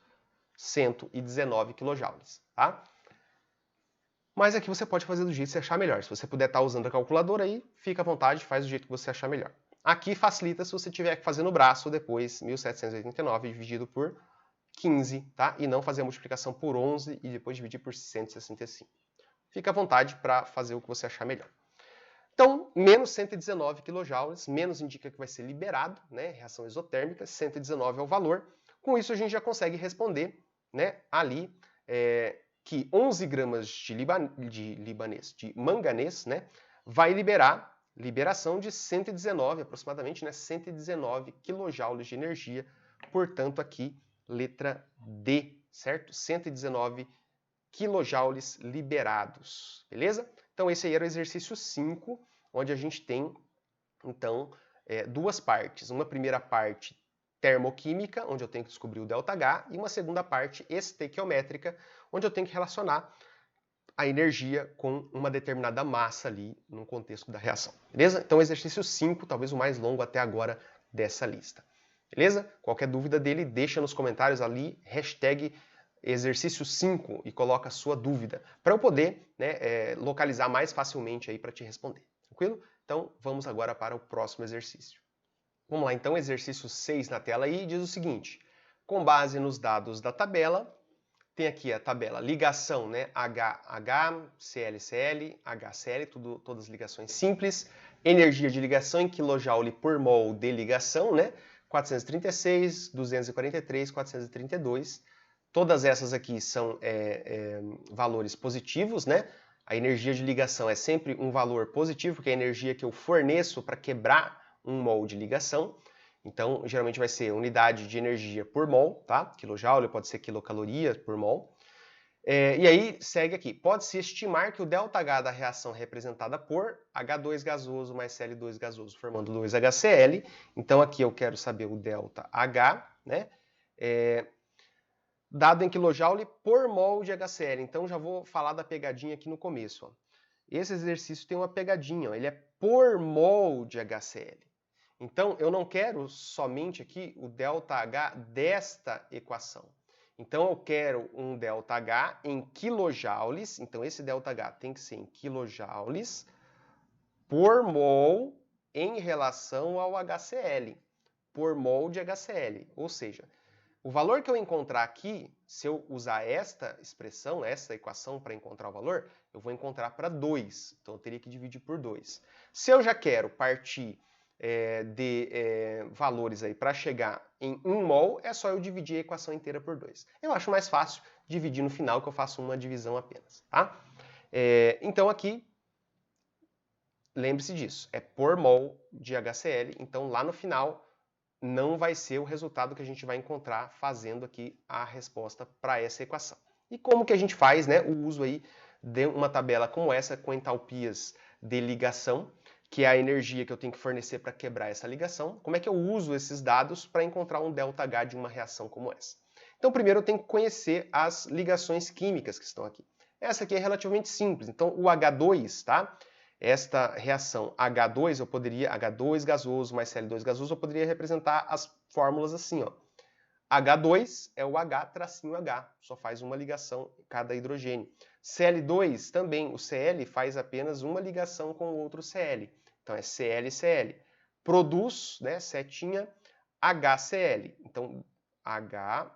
119 quilojoules, tá? Mas aqui você pode fazer do jeito que você achar melhor. Se você puder estar usando a calculadora aí, fica à vontade, faz do jeito que você achar melhor. Aqui facilita se você tiver que fazer no braço depois 1.789 dividido por 15, tá? E não fazer a multiplicação por 11 e depois dividir por 165. Fica à vontade para fazer o que você achar melhor. Então, menos 119 quilojoules, menos indica que vai ser liberado, né? Reação exotérmica, 119 é o valor. Com isso a gente já consegue responder, né, ali que 11 gramas de manganês, né, vai liberação de 119, aproximadamente, né, 119 quilojoules de energia. Portanto, aqui, letra D, certo? 119 quilojoules liberados, beleza? Então, esse aí era o exercício 5, onde a gente tem, então, duas partes. Uma primeira parte termoquímica, onde eu tenho que descobrir o ΔH, e uma segunda parte estequiométrica, onde eu tenho que relacionar a energia com uma determinada massa ali no contexto da reação. Beleza? Então, exercício 5, talvez o mais longo até agora dessa lista. Beleza? Qualquer dúvida dele, deixa nos comentários ali, hashtag exercício 5 e coloca a sua dúvida, para eu poder, né, localizar mais facilmente aí para te responder. Tranquilo? Então, vamos agora para o próximo exercício. Vamos lá, então, exercício 6 na tela aí, diz o seguinte: com base nos dados da tabela, tem aqui a tabela ligação, né, HH, ClCl, HCl, todas ligações simples, energia de ligação em kJ por mol de ligação, né, 436, 243, 432, todas essas aqui são valores positivos, né, a energia de ligação é sempre um valor positivo, porque é a energia que eu forneço para quebrar um mol de ligação. Então, geralmente vai ser unidade de energia por mol, tá? Quilojoule pode ser quilocaloria por mol. E aí, segue aqui. Pode-se estimar que o ΔH da reação é representada por H2 gasoso mais Cl2 gasoso, formando 2HCl. Então, aqui eu quero saber o ΔH, né? Dado em quilojoule por mol de HCl. Então, já vou falar da pegadinha aqui no começo. Ó. Esse exercício tem uma pegadinha, ó. Ele é por mol de HCl. Então, eu não quero somente aqui o ΔH desta equação. Então, eu quero um ΔH em quilojoules. Então, esse ΔH tem que ser em quilojoules por mol em relação ao HCl. Por mol de HCl. Ou seja, o valor que eu encontrar aqui, se eu usar esta expressão, essa equação para encontrar o valor, eu vou encontrar para 2. Então, eu teria que dividir por 2. Se eu já quero partir de valores aí para chegar em 1 mol, é só eu dividir a equação inteira por 2. Eu acho mais fácil dividir no final, que eu faço uma divisão apenas, tá? Então aqui, lembre-se disso, é por mol de HCl, então lá no final não vai ser o resultado que a gente vai encontrar fazendo aqui a resposta para essa equação. E como que a gente faz, né, o uso aí de uma tabela como essa, com entalpias de ligação, que é a energia que eu tenho que fornecer para quebrar essa ligação. Como é que eu uso esses dados para encontrar um ΔH de uma reação como essa? Então, primeiro eu tenho que conhecer as ligações químicas que estão aqui. Essa aqui é relativamente simples. Então, o H2, tá? Esta reação H2, eu poderia, H2 gasoso mais Cl2 gasoso, eu poderia representar as fórmulas assim, ó. H2 é o H tracinho H, só faz uma ligação em cada hidrogênio. Cl2 também, o Cl faz apenas uma ligação com o outro Cl. Então é ClCl. Produz, né, setinha, HCl. Então HCl.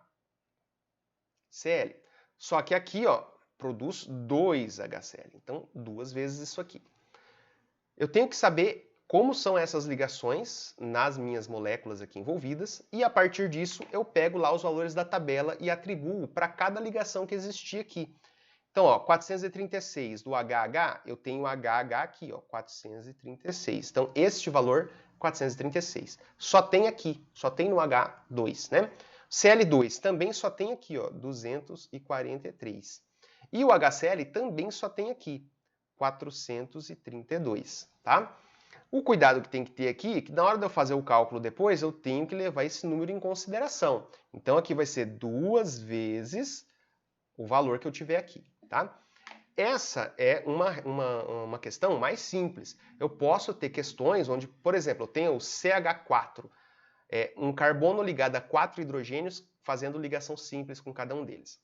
Só que aqui, ó, produz 2 HCl. Então 2 vezes isso aqui. Eu tenho que saber como são essas ligações nas minhas moléculas aqui envolvidas, e a partir disso eu pego lá os valores da tabela e atribuo para cada ligação que existia aqui. Então, ó, 436 do HH, eu tenho HH aqui, ó, 436. Então, este valor, 436. Só tem aqui, só tem no H2, né? Cl2 também só tem aqui, ó, 243. E o HCl também só tem aqui, 432, tá? O cuidado que tem que ter aqui é que na hora de eu fazer o cálculo depois, eu tenho que levar esse número em consideração. Então aqui vai ser 2 vezes o valor que eu tiver aqui, tá? Essa é uma questão mais simples. Eu posso ter questões onde, por exemplo, eu tenho o CH4, um carbono ligado a 4 hidrogênios, fazendo ligação simples com cada um deles.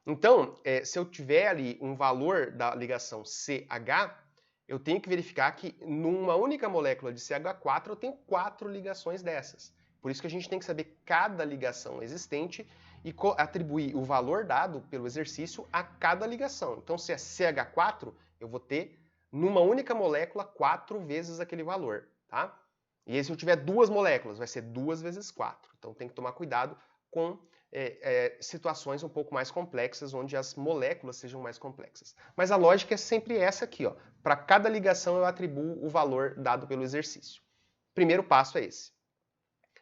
Então, se eu tiver ali um valor da ligação CH, eu tenho que verificar que numa única molécula de CH4 eu tenho 4 ligações dessas. Por isso que a gente tem que saber cada ligação existente e atribuir o valor dado pelo exercício a cada ligação. Então, se é CH4, eu vou ter numa única molécula 4 vezes aquele valor, tá? E aí, se eu tiver 2 moléculas, vai ser 2 vezes 4. Então, tem que tomar cuidado com situações um pouco mais complexas, onde as moléculas sejam mais complexas. Mas a lógica é sempre essa aqui, ó. Para cada ligação eu atribuo o valor dado pelo exercício. Primeiro passo é esse.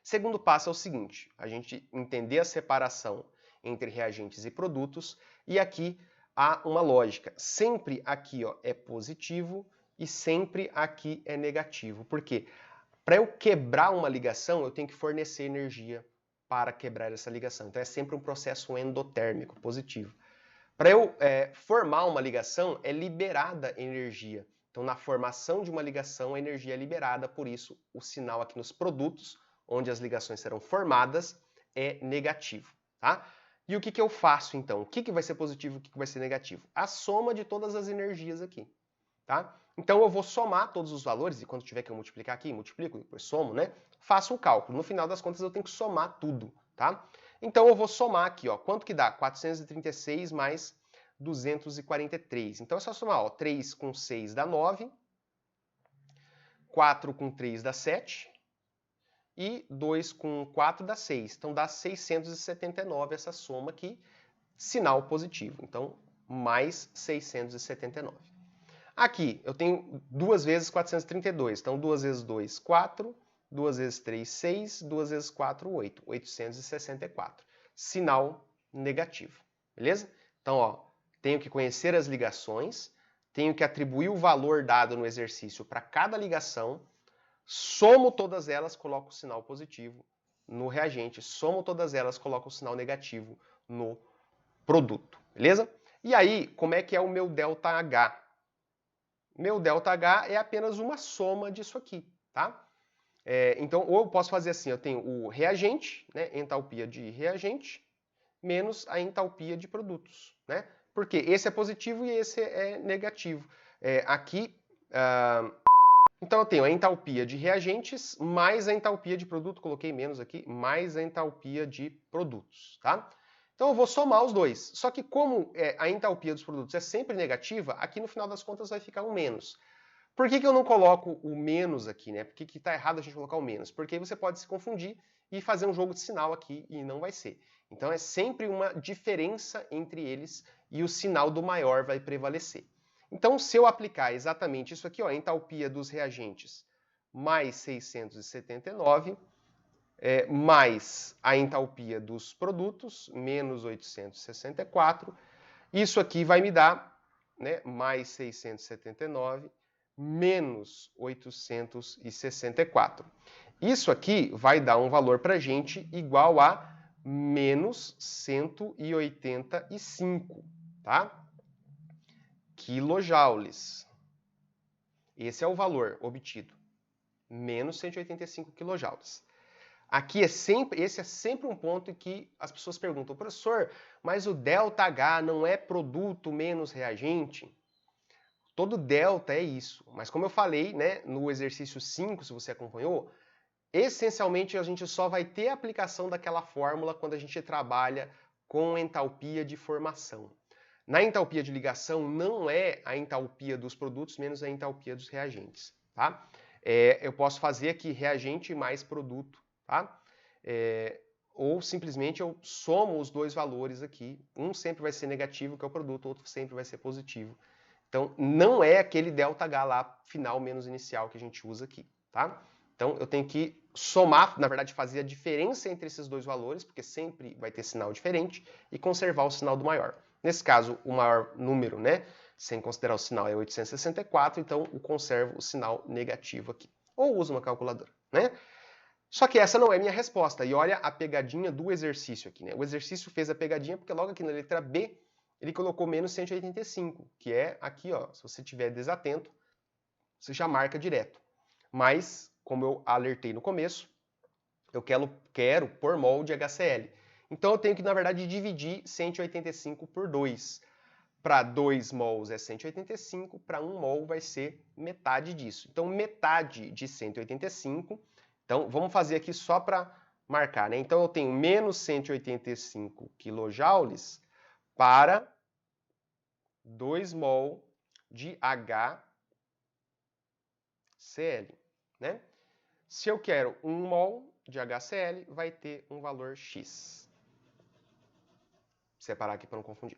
Segundo passo é o seguinte, a gente entender a separação entre reagentes e produtos, e aqui há uma lógica. Sempre aqui, ó, é positivo e sempre aqui é negativo. Por quê? Para eu quebrar uma ligação, eu tenho que fornecer energia para quebrar essa ligação. Então é sempre um processo endotérmico, positivo. Para eu formar uma ligação, é liberada energia. Então na formação de uma ligação, a energia é liberada, por isso o sinal aqui nos produtos, onde as ligações serão formadas, é negativo. Tá? E o que eu faço então? O que vai ser positivo e o que vai ser negativo? A soma de todas as energias aqui. Tá? Então eu vou somar todos os valores, e quando tiver que eu multiplicar aqui, multiplico, depois somo, né? Faço um cálculo. No final das contas eu tenho que somar tudo, tá? Então eu vou somar aqui, ó. Quanto que dá? 436 mais 243. Então é só somar, ó. 3 com 6 dá 9. 4 com 3 dá 7. E 2 com 4 dá 6. Então dá 679 essa soma aqui, sinal positivo. Então, mais 679. Aqui, eu tenho 2 vezes 432. Então, 2 vezes 2, 4. 2 vezes 3, 6. 2 vezes 4, 8. 864. Sinal negativo. Beleza? Então, ó, tenho que conhecer as ligações, tenho que atribuir o valor dado no exercício para cada ligação, somo todas elas, coloco o sinal positivo no reagente, somo todas elas, coloco o sinal negativo no produto. Beleza? E aí, como é que é o meu ΔH? Meu ΔH é apenas uma soma disso aqui, tá? Então, ou eu posso fazer assim, eu tenho o reagente, né, entalpia de reagente, menos a entalpia de produtos, né? Porque esse é positivo e esse é negativo. Então eu tenho a entalpia de reagentes mais a entalpia de produto, coloquei menos aqui, mais a entalpia de produtos, tá? Então eu vou somar os dois. Só que como a entalpia dos produtos é sempre negativa, aqui no final das contas vai ficar um menos. Por que eu não coloco o menos aqui, né? Por que está errado a gente colocar o menos? Porque aí você pode se confundir e fazer um jogo de sinal aqui e não vai ser. Então é sempre uma diferença entre eles e o sinal do maior vai prevalecer. Então se eu aplicar exatamente isso aqui, ó, a entalpia dos reagentes mais 679, mais a entalpia dos produtos, menos 864, isso aqui vai me dar, né, mais 679, menos 864. Isso aqui vai dar um valor para a gente igual a menos 185, tá? Quilojoules. Esse é o valor obtido, menos 185 quilojoules. Aqui esse é sempre um ponto em que as pessoas perguntam, professor, mas o ΔH não é produto menos reagente? Todo delta é isso, mas como eu falei, né, no exercício 5, se você acompanhou, essencialmente a gente só vai ter a aplicação daquela fórmula quando a gente trabalha com entalpia de formação. Na entalpia de ligação não é a entalpia dos produtos menos a entalpia dos reagentes, tá? Eu posso fazer aqui reagente mais produto, tá? Ou simplesmente eu somo os dois valores aqui. Um sempre vai ser negativo, que é o produto, outro sempre vai ser positivo. Então, não é aquele ΔH lá, final menos inicial, que a gente usa aqui, tá? Então, eu tenho que somar, na verdade, fazer a diferença entre esses dois valores, porque sempre vai ter sinal diferente, e conservar o sinal do maior. Nesse caso, o maior número, né, sem considerar o sinal, é 864, então eu conservo o sinal negativo aqui. Ou uso uma calculadora, né? Só que essa não é minha resposta. E olha a pegadinha do exercício aqui, né? O exercício fez a pegadinha porque logo aqui na letra B, ele colocou menos 185, que é aqui, ó, se você estiver desatento, você já marca direto. Mas, como eu alertei no começo, eu quero por mol de HCl. Então eu tenho que, na verdade, dividir 185 por 2. Para 2 mols é 185, para 1 mol vai ser metade disso. Então, metade de 185. Então, vamos fazer aqui só para marcar, né? Então, eu tenho menos 185 quilojoules para 2 mol de HCl, né? Se eu quero 1 mol de HCl, vai ter um valor X. Vou separar aqui para não confundir.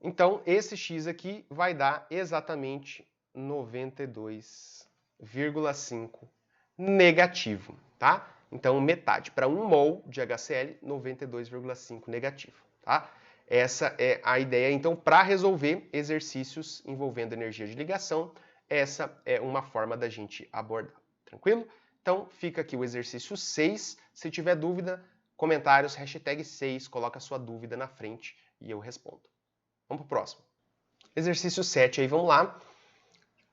Então, esse X aqui vai dar exatamente 92,5 negativo, tá? Então, metade. Para 1 mol de HCl, 92,5 negativo, tá? Essa é a ideia, então, para resolver exercícios envolvendo energia de ligação, essa é uma forma da gente abordar, tranquilo? Então, fica aqui o exercício 6. Se tiver dúvida, comentários, hashtag 6, coloca a sua dúvida na frente e eu respondo. Vamos para o próximo. Exercício 7, aí vamos lá.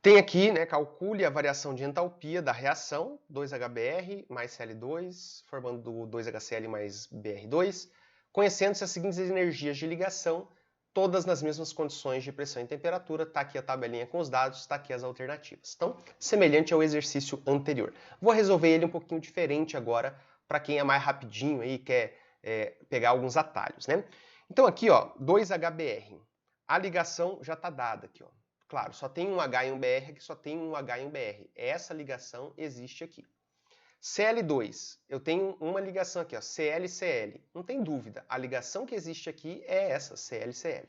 Tem aqui, né, calcule a variação de entalpia da reação 2HBr mais Cl2, formando 2HCl mais Br2, conhecendo-se as seguintes energias de ligação, todas nas mesmas condições de pressão e temperatura. Está aqui a tabelinha com os dados, está aqui as alternativas. Então, semelhante ao exercício anterior. Vou resolver ele um pouquinho diferente agora, para quem é mais rapidinho e quer pegar alguns atalhos, né? Então aqui, ó, 2HBr. A ligação já está dada aqui, ó. Claro, só tem um H e um BR, aqui só tem um H e um BR. Essa ligação existe aqui. Cl2, eu tenho uma ligação aqui, ó, Cl-Cl. Não tem dúvida, a ligação que existe aqui é essa, Cl-Cl.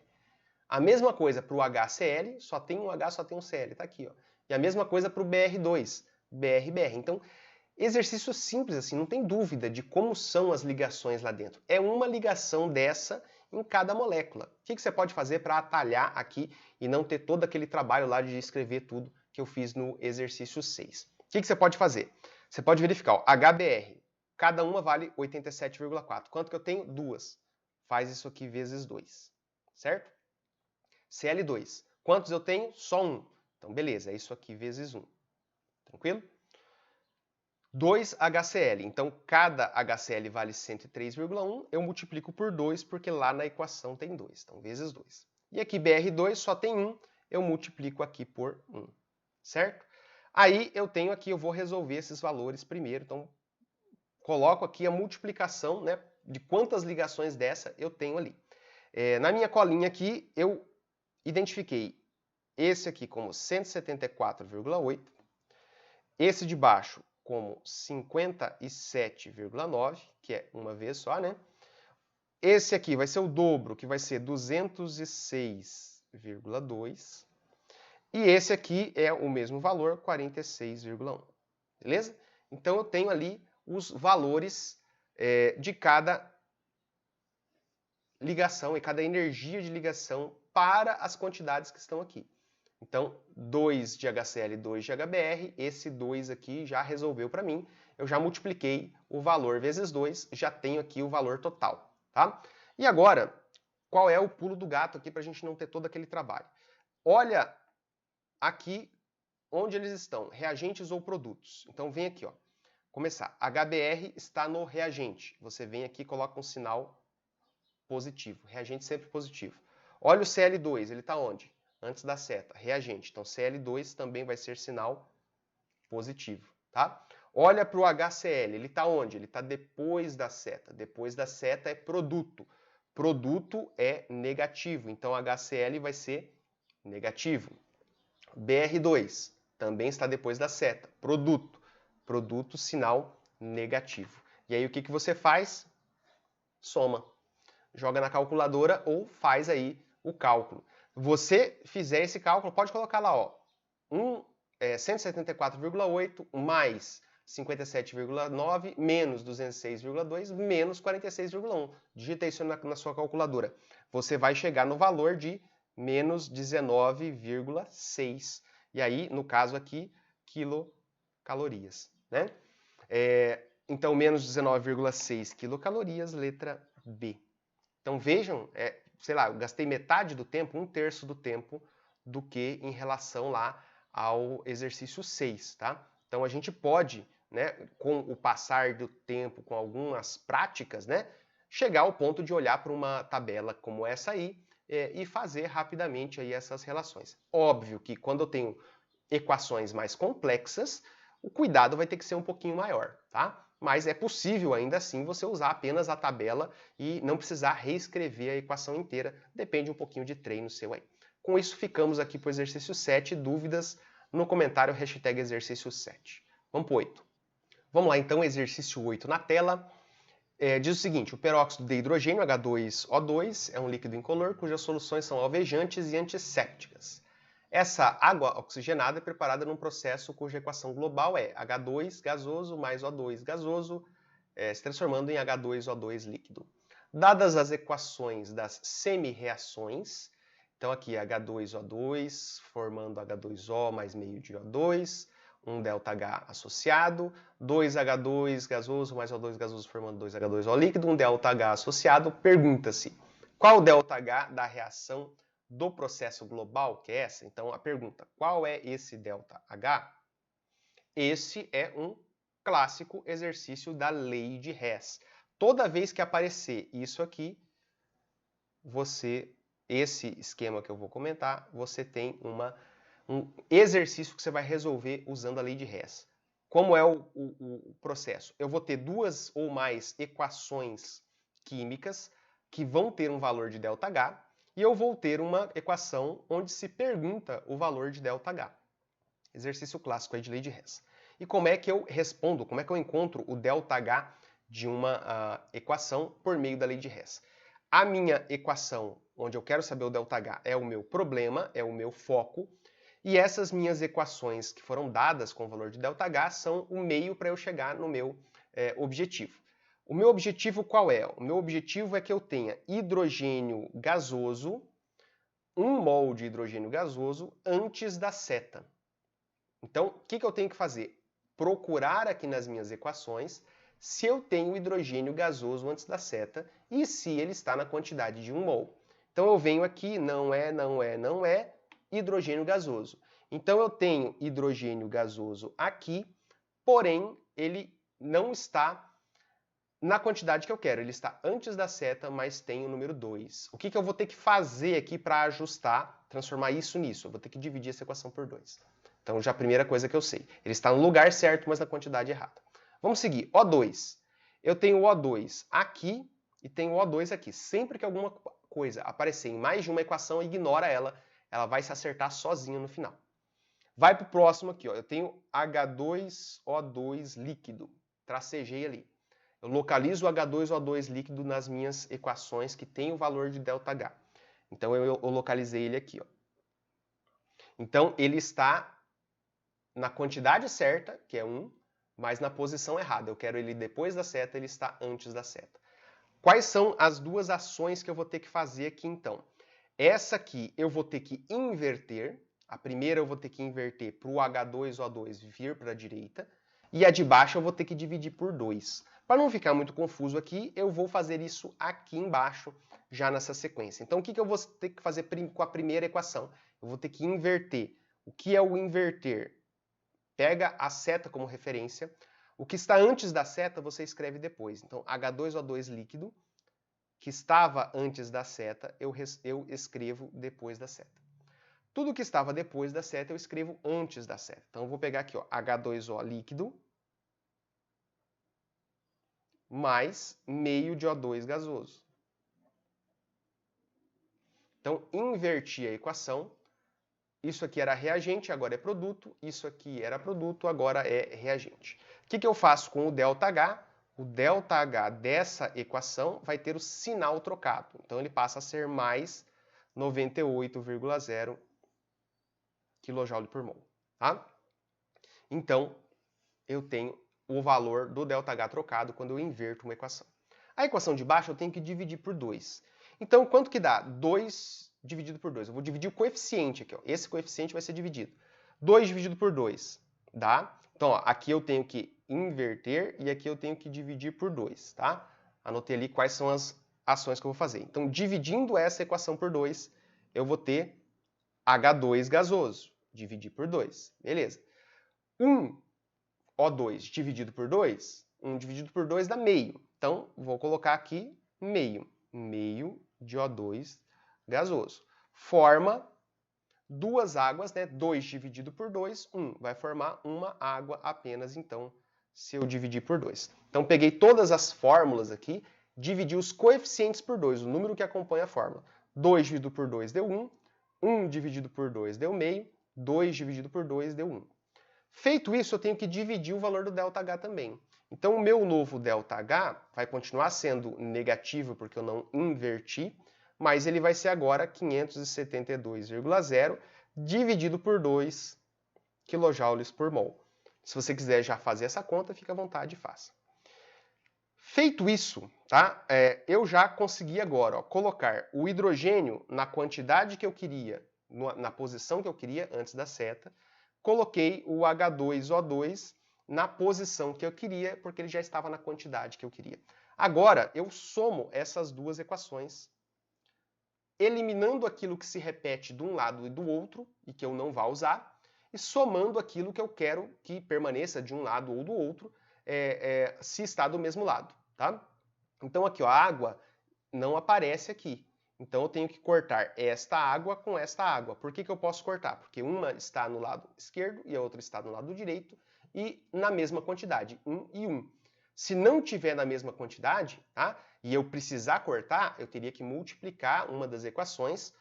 A mesma coisa para o HCl, só tem um H, só tem um Cl, tá aqui, ó. E a mesma coisa para o Br2, Br-Br. Então, exercício simples assim, não tem dúvida de como são as ligações lá dentro. É uma ligação dessa em cada molécula. O que você pode fazer para atalhar aqui e não ter todo aquele trabalho lá de escrever tudo que eu fiz no exercício 6? O que você pode fazer? Você pode verificar, ó, HBr, cada uma vale 87,4. Quanto que eu tenho? 2. Faz isso aqui vezes 2, certo? Cl2, quantos eu tenho? Só 1. Então, beleza, é isso aqui vezes 1. Tranquilo? 2HCl, então cada HCl vale 103,1, eu multiplico por 2 porque lá na equação tem 2, então vezes 2. E aqui Br2 só tem 1, eu multiplico aqui por 1, certo? Aí eu tenho aqui, eu vou resolver esses valores primeiro, então coloco aqui a multiplicação, né, de quantas ligações dessa eu tenho ali. Na minha colinha aqui eu identifiquei esse aqui como 174,8, esse de baixo como 57,9, que é uma vez só, né? Esse aqui vai ser o dobro, que vai ser 206,2. E esse aqui é o mesmo valor, 46,1. Beleza? Então eu tenho ali os valores de cada ligação e cada energia de ligação para as quantidades que estão aqui. Então, 2 de HCl e 2 de HBr, esse 2 aqui já resolveu para mim. Eu já multipliquei o valor vezes 2, já tenho aqui o valor total. Tá? E agora, qual é o pulo do gato aqui para a gente não ter todo aquele trabalho? Olha aqui onde eles estão, reagentes ou produtos. Então vem aqui, ó. Começar. HBr está no reagente. Você vem aqui e coloca um sinal positivo. Reagente sempre positivo. Olha o Cl2, ele está onde? Antes da seta, reagente. Então Cl2 também vai ser sinal positivo, tá? Olha para o HCl, ele está onde? Ele está depois da seta. Depois da seta é produto. Produto é negativo, então HCl vai ser negativo. Br2 também está depois da seta. Produto. Produto, sinal negativo. E aí o que você faz? Soma. Joga na calculadora ou faz aí o cálculo. Você fizer esse cálculo, pode colocar lá, ó, 174,8 mais 57,9 menos 206,2 menos 46,1. Digita isso na sua calculadora. Você vai chegar no valor de menos 19,6. E aí, no caso aqui, quilocalorias, né? Então, menos 19,6 quilocalorias, letra B. Então, vejam, sei lá, eu gastei metade do tempo, 1/3 do tempo, do que em relação lá ao exercício 6, tá? Então, a gente pode, né, com o passar do tempo, com algumas práticas, né, chegar ao ponto de olhar para uma tabela como essa aí e fazer rapidamente aí essas relações. Óbvio que quando eu tenho equações mais complexas, o cuidado vai ter que ser um pouquinho maior, tá? Mas é possível ainda assim você usar apenas a tabela e não precisar reescrever a equação inteira, depende um pouquinho de treino seu aí. Com isso ficamos aqui para o exercício 7, dúvidas no comentário #exercício 7. Vamos para o 8. Vamos lá então, exercício 8 na tela. Diz o seguinte, o peróxido de hidrogênio, H2O2, é um líquido incolor cujas soluções são alvejantes e antissépticas. Essa água oxigenada é preparada num processo cuja equação global é H2 gasoso mais O2 gasoso, se transformando em H2O2 líquido. Dadas as equações das semi-reações, então aqui H2O2 formando H2O mais meio de O2, um ΔH associado, 2H2 gasoso mais O2 gasoso formando 2H2O líquido, um ΔH associado. Pergunta-se, qual o ΔH da reação do processo global, que é essa? Então a pergunta, qual é esse ΔH? Esse é um clássico exercício da lei de Hess. Toda vez que aparecer isso aqui, esse esquema que eu vou comentar, você tem um exercício que você vai resolver usando a lei de Hess. Como é o processo? Eu vou ter duas ou mais equações químicas que vão ter um valor de ΔH e eu vou ter uma equação onde se pergunta o valor de ΔH. Exercício clássico aí de lei de Hess. E como é que eu respondo, como é que eu encontro o ΔH de uma equação por meio da lei de Hess? A minha equação, onde eu quero saber o ΔH, é o meu problema, é o meu foco, e essas minhas equações que foram dadas com o valor de ΔH são o meio para eu chegar no meu objetivo. O meu objetivo qual é? O meu objetivo é que eu tenha hidrogênio gasoso, 1 mol de hidrogênio gasoso antes da seta. Então, o que eu tenho que fazer? Procurar aqui nas minhas equações se eu tenho hidrogênio gasoso antes da seta e se ele está na quantidade de 1 mol. Então eu venho aqui, não é hidrogênio gasoso. Então eu tenho hidrogênio gasoso aqui, porém ele não está na quantidade que eu quero. Ele está antes da seta, mas tem o número 2. O que eu vou ter que fazer aqui para ajustar, transformar isso nisso? Eu vou ter que dividir essa equação por 2. Então já a primeira coisa que eu sei. Ele está no lugar certo, mas na quantidade errada. Vamos seguir. O2. Eu tenho o O2 aqui e tenho o O2 aqui. Sempre que alguma coisa aparecer em mais de uma equação, ignora ela. ela vai se acertar sozinha no final. Vai para o próximo aqui, ó. Eu tenho H2O2 líquido. Tracejei ali. Eu localizo o H2O2 líquido nas minhas equações que tem o valor de ΔH. Então eu localizei ele aqui, ó. Então ele está na quantidade certa, que é 1, mas na posição errada. Eu quero ele depois da seta, ele está antes da seta. Quais são as duas ações que eu vou ter que fazer aqui então? Essa aqui eu vou ter que inverter. A primeira eu vou ter que inverter para o H2O2 vir para a direita. E a de baixo eu vou ter que dividir por 2. Para não ficar muito confuso aqui, eu vou fazer isso aqui embaixo, já nessa sequência. Então o que eu vou ter que fazer com a primeira equação? Eu vou ter que inverter. O que é o inverter? Pega a seta como referência. O que está antes da seta você escreve depois. Então H2O2 líquido, que estava antes da seta, eu escrevo depois da seta. Tudo que estava depois da seta, eu escrevo antes da seta. Então, eu vou pegar aqui, ó, H2O líquido mais meio de O2 gasoso. Então, inverti a equação. Isso aqui era reagente, agora é produto. Isso aqui era produto, agora é reagente. O que eu faço com o ΔH? O ΔH dessa equação vai ter o sinal trocado. Então, ele passa a ser mais 98,0 kJ por mol. Tá? Então, eu tenho o valor do ΔH trocado quando eu inverto uma equação. A equação de baixo eu tenho que dividir por 2. Então, quanto que dá? 2 dividido por 2. Eu vou dividir o coeficiente aqui. Ó. Esse coeficiente vai ser dividido. 2 dividido por 2 dá. Então, ó, aqui eu tenho que inverter e aqui eu tenho que dividir por 2. Tá? Anotei ali quais são as ações que eu vou fazer. Então, dividindo essa equação por 2, eu vou ter H2 gasoso. Dividir por 2. Beleza. 1 O2 dividido por 2, 1 dividido por 2 dá meio. Então, vou colocar aqui meio. Meio de O2 gasoso. Forma duas águas, né? 2 dividido por 2, 1. Vai formar uma água apenas, então, se eu dividir por 2. Então, peguei todas as fórmulas aqui, dividi os coeficientes por 2, o número que acompanha a fórmula. 2 dividido por 2 deu 1, 1 dividido por 2 deu meio, 2 dividido por 2 deu 1. Feito isso, eu tenho que dividir o valor do ΔH também. Então, o meu novo ΔH vai continuar sendo negativo, porque eu não inverti, mas ele vai ser agora 572,0 dividido por 2 kJ por mol. Se você quiser já fazer essa conta, fica à vontade e faça. Feito isso, tá? Eu já consegui agora, ó, colocar o hidrogênio na quantidade que eu queria, na posição que eu queria antes da seta. Coloquei o H2O2 na posição que eu queria, porque ele já estava na quantidade que eu queria. Agora, eu somo essas duas equações, eliminando aquilo que se repete de um lado e do outro, e que eu não vá usar, e somando aquilo que eu quero que permaneça de um lado ou do outro, se está do mesmo lado. Tá? Então, aqui, ó, a água não aparece aqui. Então, eu tenho que cortar esta água com esta água. Por que eu posso cortar? Porque uma está no lado esquerdo e a outra está no lado direito e na mesma quantidade, 1 e 1. Se não tiver na mesma quantidade, tá? E eu precisar cortar, eu teria que multiplicar uma das equações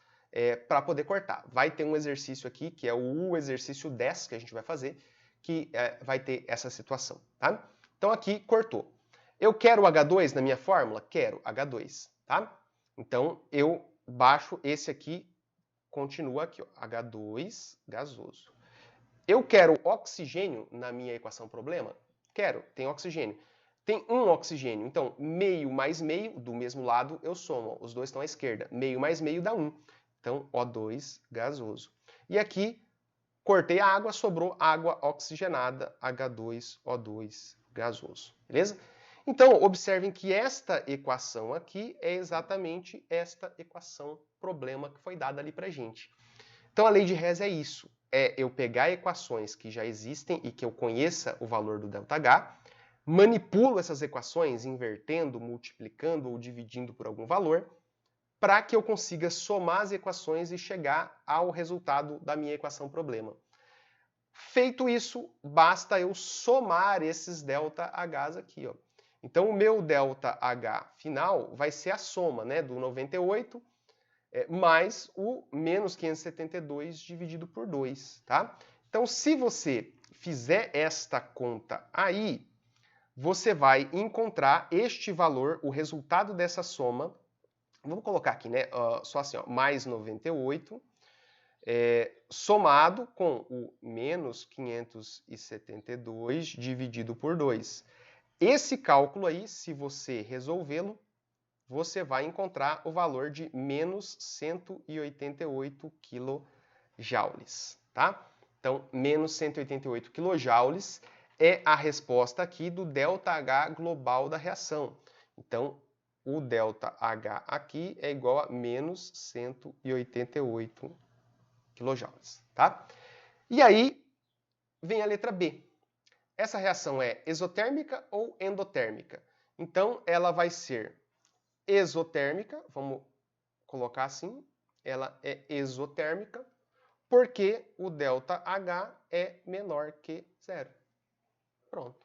para poder cortar. Vai ter um exercício aqui, que é o exercício 10 que a gente vai fazer, que vai ter essa situação. Tá? Então, aqui, cortou. Eu quero H2 na minha fórmula? Quero H2. Tá? Então, eu baixo esse aqui, continua aqui, ó, H2 gasoso. Eu quero oxigênio na minha equação problema? Quero, tem oxigênio. Tem um oxigênio, então meio mais meio, do mesmo lado eu somo, os dois estão à esquerda. Meio mais meio dá 1, então O2 gasoso. E aqui, cortei a água, sobrou água oxigenada, H2O2 gasoso, beleza? Então, observem que esta equação aqui é exatamente esta equação problema que foi dada ali pra gente. Então, a lei de Hess é isso. É eu pegar equações que já existem e que eu conheça o valor do ΔH, manipulo essas equações invertendo, multiplicando ou dividindo por algum valor, para que eu consiga somar as equações e chegar ao resultado da minha equação problema. Feito isso, basta eu somar esses ΔHs aqui, ó. Então, o meu ΔH final vai ser a soma, né, do 98 mais o menos 572 dividido por 2, tá? Então, se você fizer esta conta aí, você vai encontrar este valor, o resultado dessa soma. Vamos colocar aqui, né? Só assim, ó, mais 98, somado com o menos 572 dividido por 2. Esse cálculo aí, se você resolvê-lo, você vai encontrar o valor de menos 188 kJ, tá? Então, menos 188 kJ é a resposta aqui do ΔH global da reação. Então, o ΔH aqui é igual a menos 188 kJ, tá? E aí vem a letra B. Essa reação é exotérmica ou endotérmica? Então, ela vai ser exotérmica, vamos colocar assim, ela é exotérmica, porque o ΔH é menor que zero. Pronto.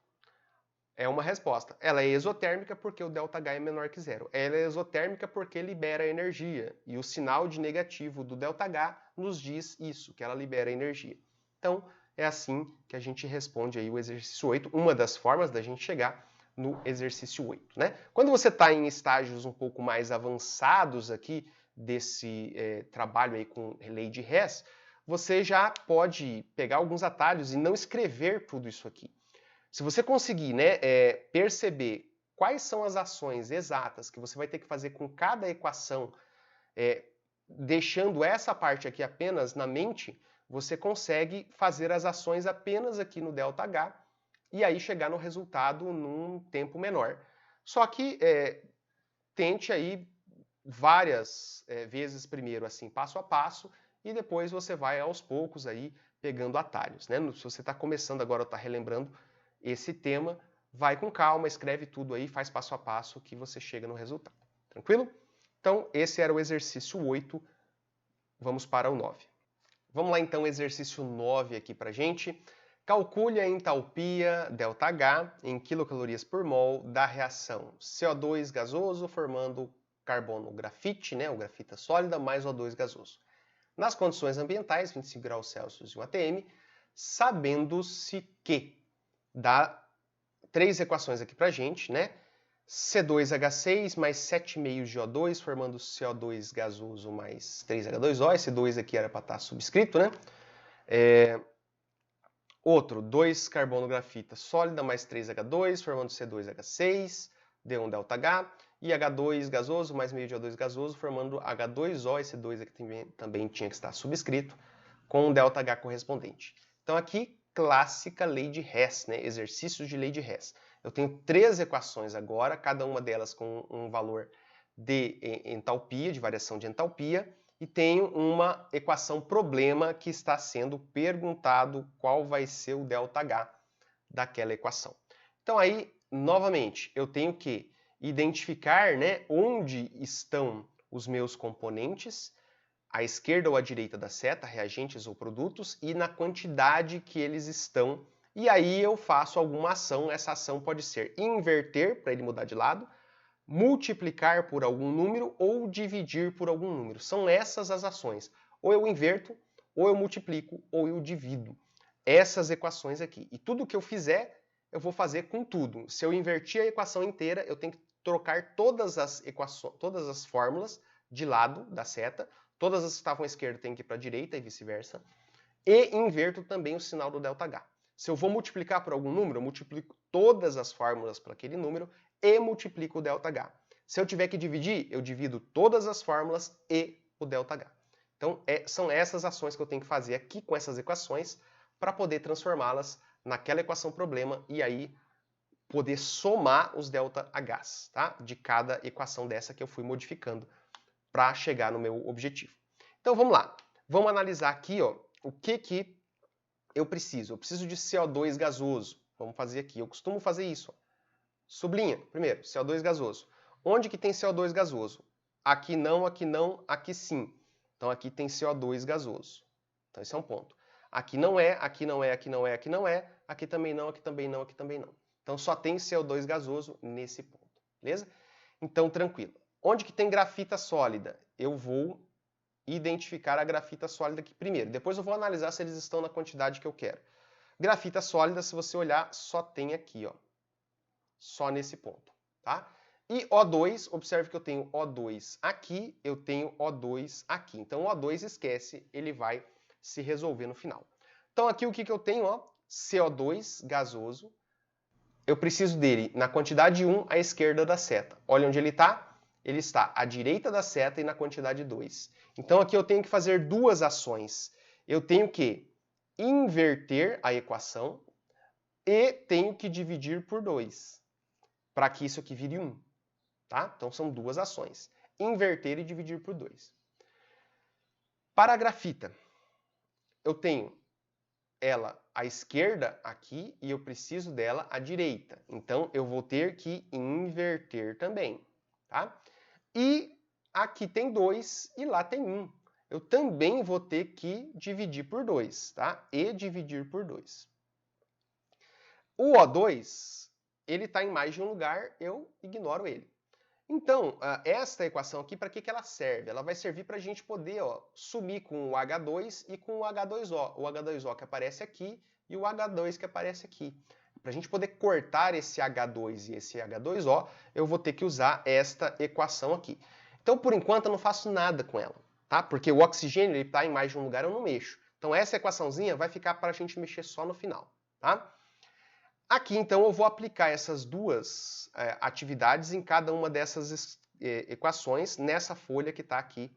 É uma resposta. Ela é exotérmica porque o ΔH é menor que zero. Ela é exotérmica porque libera energia. E o sinal de negativo do ΔH nos diz isso, que ela libera energia. Então, é assim que a gente responde aí o exercício 8, uma das formas da gente chegar no exercício 8, né? Quando você está em estágios um pouco mais avançados aqui desse trabalho aí com lei de Hess, você já pode pegar alguns atalhos e não escrever tudo isso aqui. Se você conseguir, né, perceber quais são as ações exatas que você vai ter que fazer com cada equação, deixando essa parte aqui apenas na mente, você consegue fazer as ações apenas aqui no ΔH e aí chegar no resultado num tempo menor. Só que tente aí várias vezes primeiro assim, passo a passo, e depois você vai aos poucos aí pegando atalhos, né? Se você está começando agora ou está relembrando esse tema, vai com calma, escreve tudo aí, faz passo a passo que você chega no resultado. Tranquilo? Então, esse era o exercício 8. Vamos para o 9. Vamos lá então, exercício 9 aqui pra gente. Calcule a entalpia ΔH em quilocalorias por mol da reação CO2 gasoso formando carbono grafite, né, ou grafita sólida, mais O2 gasoso. Nas condições ambientais, 25 graus Celsius e 1 atm, sabendo-se que dá três equações aqui pra gente, né? C2H6 mais 7,5 de O2, formando CO2 gasoso mais 3H2O. Esse 2 aqui era para estar subscrito, né? Outro, 2 carbono grafita sólida mais 3H2, formando C2H6, deu um ΔH. E H2 gasoso mais meio de O2 gasoso, formando H2O. Esse 2 aqui também tinha que estar subscrito, com um ΔH correspondente. Então aqui, clássica lei de Hess, né? Exercícios de lei de Hess. Eu tenho três equações agora, cada uma delas com um valor de entalpia, de variação de entalpia, e tenho uma equação problema que está sendo perguntado qual vai ser o ΔH daquela equação. Então aí, novamente, eu tenho que identificar, né, onde estão os meus componentes, à esquerda ou à direita da seta, reagentes ou produtos, e na quantidade que eles estão. E aí eu faço alguma ação. Essa ação pode ser inverter, para ele mudar de lado, multiplicar por algum número ou dividir por algum número. São essas as ações. Ou eu inverto, ou eu multiplico, ou eu divido. Essas equações aqui. E tudo que eu fizer, eu vou fazer com tudo. Se eu invertir a equação inteira, eu tenho que trocar todas as equações, todas as fórmulas de lado da seta. Todas as que estavam à esquerda têm que ir para a direita e vice-versa. E inverto também o sinal do ΔH. Se eu vou multiplicar por algum número, eu multiplico todas as fórmulas para aquele número e multiplico o ΔH. Se eu tiver que dividir, eu divido todas as fórmulas e o ΔH. Então, são essas ações que eu tenho que fazer aqui com essas equações para poder transformá-las naquela equação problema e aí poder somar os ΔHs, tá? De cada equação dessa que eu fui modificando para chegar no meu objetivo. Então vamos lá. Vamos analisar aqui, ó, o que eu preciso. Eu preciso de CO2 gasoso. Vamos fazer aqui. Eu costumo fazer isso. Ó. Sublinha. Primeiro, CO2 gasoso. Onde que tem CO2 gasoso? Aqui não, aqui sim. Então aqui tem CO2 gasoso. Então esse é um ponto. Aqui não é, aqui não é, aqui não é, aqui não é. Aqui também não, aqui também não, aqui também não. Então só tem CO2 gasoso nesse ponto. Beleza? Então tranquilo. Onde que tem grafita sólida? Eu vou identificar a grafita sólida aqui primeiro. Depois eu vou analisar se eles estão na quantidade que eu quero. Grafita sólida, se você olhar, só tem aqui, ó. Só nesse ponto, tá? E O2, observe que eu tenho O2 aqui, eu tenho O2 aqui. Então, o O2 esquece, ele vai se resolver no final. Então, aqui o que eu tenho, ó? CO2 gasoso. Eu preciso dele na quantidade 1 à esquerda da seta. Olha onde ele está. Ele está à direita da seta e na quantidade 2. Então, aqui eu tenho que fazer duas ações. Eu tenho que inverter a equação e tenho que dividir por 2, para que isso aqui vire 1. Tá? Então, são duas ações. Inverter e dividir por 2. Para a grafita, eu tenho ela à esquerda aqui e eu preciso dela à direita. Então, eu vou ter que inverter também. Tá? E aqui tem 2 e lá tem 1. Eu também vou ter que dividir por 2. Tá? E dividir por 2. O O2, ele está em mais de um lugar, eu ignoro ele. Então, esta equação aqui, para que ela serve? Ela vai servir para a gente poder sumir com o H2 e com o H2O. O H2O que aparece aqui e o H2 que aparece aqui. Para a gente poder cortar esse H2 e esse H2O, eu vou ter que usar esta equação aqui. Então, por enquanto, eu não faço nada com ela, tá? Porque o oxigênio está em mais de um lugar, eu não mexo. Então, essa equaçãozinha vai ficar para a gente mexer só no final, tá? Aqui, então, eu vou aplicar essas duas atividades em cada uma dessas equações nessa folha que está aqui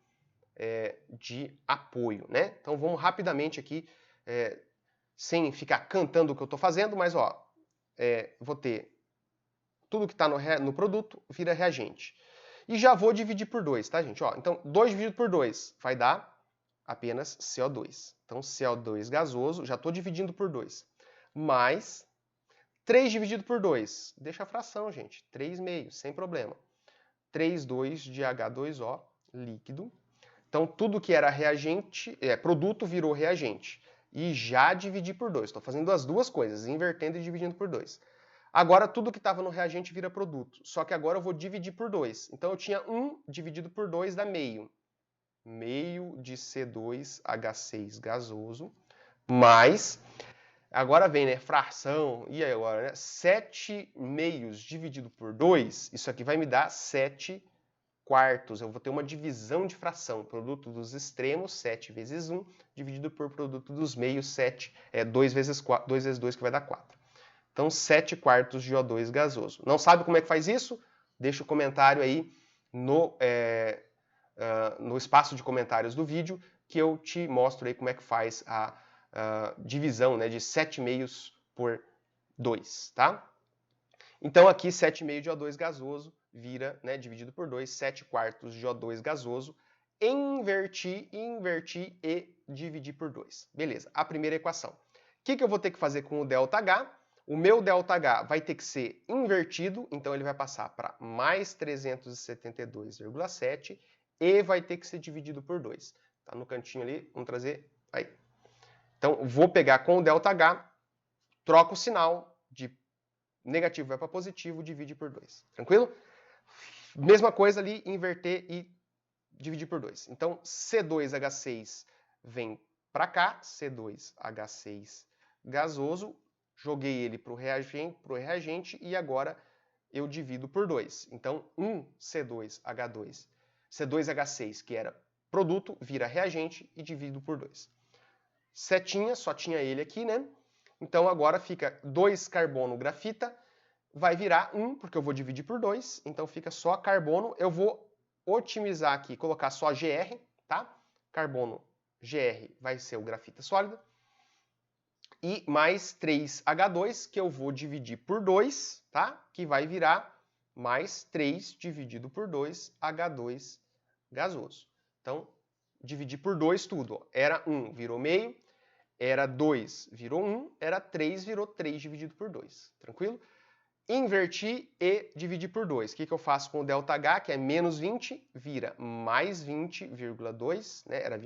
de apoio, né? Então, vamos rapidamente aqui, sem ficar cantando o que eu estou fazendo, mas, vou ter tudo que está no produto vira reagente. E já vou dividir por 2, tá, gente? Então, 2 dividido por 2 vai dar apenas CO2. Então, CO2 gasoso, já estou dividindo por 2. Mais 3 dividido por 2, deixa a fração, gente, 3,5, sem problema. 3,2 de H2O líquido. Então, tudo que era reagente, produto virou reagente. E já dividi por 2. Estou fazendo as duas coisas, invertendo e dividindo por 2. Agora, tudo que estava no reagente vira produto. Só que agora eu vou dividir por 2. Então, eu tinha 1 dividido por 2 dá meio. Meio de C2H6 gasoso, mais... Agora vem, né, fração, e agora, né, 7 meios dividido por 2, isso aqui vai me dar 7 quartos. Eu vou ter uma divisão de fração, produto dos extremos, 7 vezes 1, dividido por produto dos meios, 7, 2 vezes 2 que vai dar 4. Então, 7 quartos de O2 gasoso. Não sabe como é que faz isso? Deixa o comentário aí no espaço de comentários do vídeo, que eu te mostro aí como é que faz a divisão, né, de 7 meios por 2, tá? Então aqui 7,5 de O2 gasoso vira, né, dividido por 2, 7 quartos de O2 gasoso, invertir e dividir por 2. Beleza, a primeira equação. O que eu vou ter que fazer com o ΔH? O meu ΔH vai ter que ser invertido, então ele vai passar para mais 372,7 e vai ter que ser dividido por 2. Tá no cantinho ali, vamos trazer aí. Então, vou pegar com o ΔH, troco o sinal, de negativo vai para positivo, divide por 2. Tranquilo? Mesma coisa ali, inverter e dividir por 2. Então, C2H6 vem para cá, C2H6 gasoso, joguei ele para o reagente e agora eu divido por 2. Então, C2H6, que era produto, vira reagente e divido por 2. Setinha, só tinha ele aqui, né? Então agora fica 2 carbono grafita, vai virar 1, porque eu vou dividir por 2, então fica só carbono. Eu vou otimizar aqui, colocar só GR, tá? Carbono GR vai ser o grafita sólida. E mais 3H2, que eu vou dividir por 2, tá? Que vai virar mais 3 dividido por 2, H2 gasoso. Então, dividir por 2 tudo. Era 1, virou meio. Era 2, virou 1. Era 3, virou 3 dividido por 2. Tranquilo? Invertir e dividir por 2. O que eu faço com o ΔH, que é menos 20, vira mais 20,2, né? Era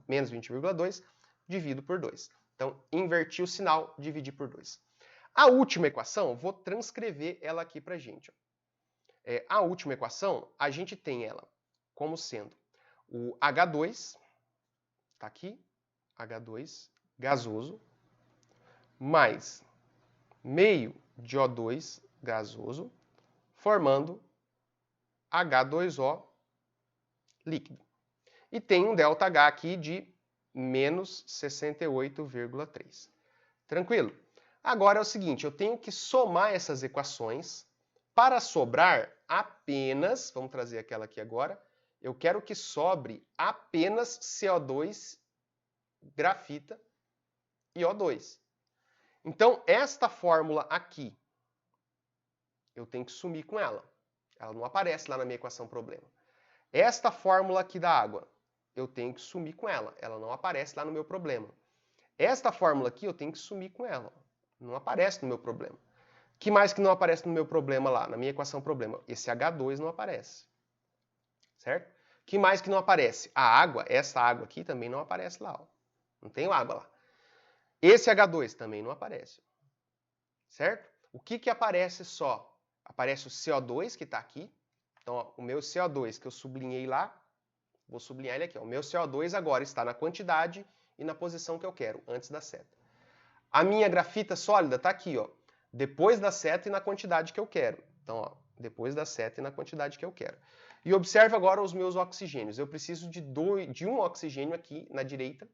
menos 20,2, divido por 2. Então, inverti o sinal, dividir por 2. A última equação, vou transcrever ela aqui pra gente. A última equação, a gente tem ela como sendo o H2 tá aqui, H2 gasoso, mais meio de O2 gasoso, formando H2O líquido. E tem um ΔH aqui de menos 68,3. Tranquilo? Agora é o seguinte, eu tenho que somar essas equações para sobrar apenas, vamos trazer aquela aqui agora, eu quero que sobre apenas CO2, grafita e O2. Então, esta fórmula aqui, eu tenho que sumir com ela. Ela não aparece lá na minha equação problema. Esta fórmula aqui da água, eu tenho que sumir com ela. Ela não aparece lá no meu problema. Esta fórmula aqui, eu tenho que sumir com ela. Não aparece no meu problema. O que mais que não aparece no meu problema lá, na minha equação problema? Esse H2 não aparece. Certo? O que mais que não aparece? A água, essa água aqui também não aparece lá. Ó. Não tem água lá. Esse H2 também não aparece. Certo? O que aparece só? Aparece o CO2 que está aqui. Então, ó, o meu CO2 que eu sublinhei lá, vou sublinhar ele aqui. Ó. O meu CO2 agora está na quantidade e na posição que eu quero, antes da seta. A minha grafita sólida está aqui, ó, depois da seta e na quantidade que eu quero. Então, ó, depois da seta e na quantidade que eu quero. E observe agora os meus oxigênios. Eu preciso de um oxigênio aqui na direita.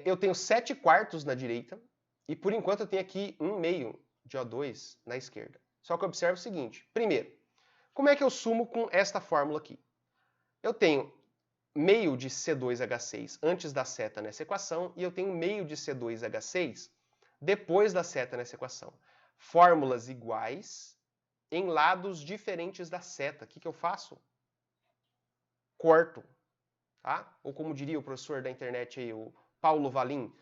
Eu tenho 7/4 na direita. E por enquanto eu tenho aqui 1/2 de O2 na esquerda. Só que observe o seguinte. Primeiro, como é que eu sumo com esta fórmula aqui? Eu tenho meio de C2H6 antes da seta nessa equação e eu tenho meio de C2H6 depois da seta nessa equação. Fórmulas iguais em lados diferentes da seta. O que eu faço? Corto. Tá? Ou como diria o professor da internet aí, o Paulo Valim,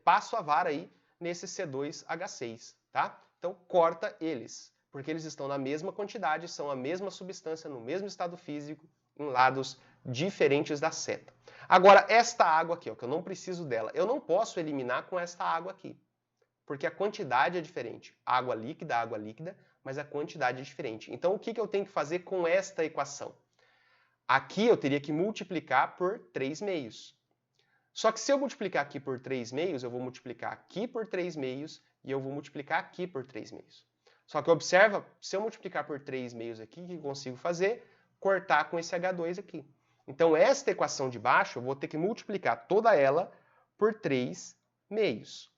passo a vara aí nesse C2H6. Tá? Então corta eles, porque eles estão na mesma quantidade, são a mesma substância no mesmo estado físico, em lados diferentes da seta. Agora, esta água aqui, ó, que eu não preciso dela, eu não posso eliminar com esta água aqui, porque a quantidade é diferente. Água líquida, mas a quantidade é diferente. Então, o que eu tenho que fazer com esta equação? Aqui eu teria que multiplicar por 3/2. Só que se eu multiplicar aqui por 3/2, eu vou multiplicar aqui por 3/2 e eu vou multiplicar aqui por 3/2. Só que observa, se eu multiplicar por 3/2 aqui, o que eu consigo fazer? Cortar com esse H2 aqui. Então, esta equação de baixo, eu vou ter que multiplicar toda ela por 3/2.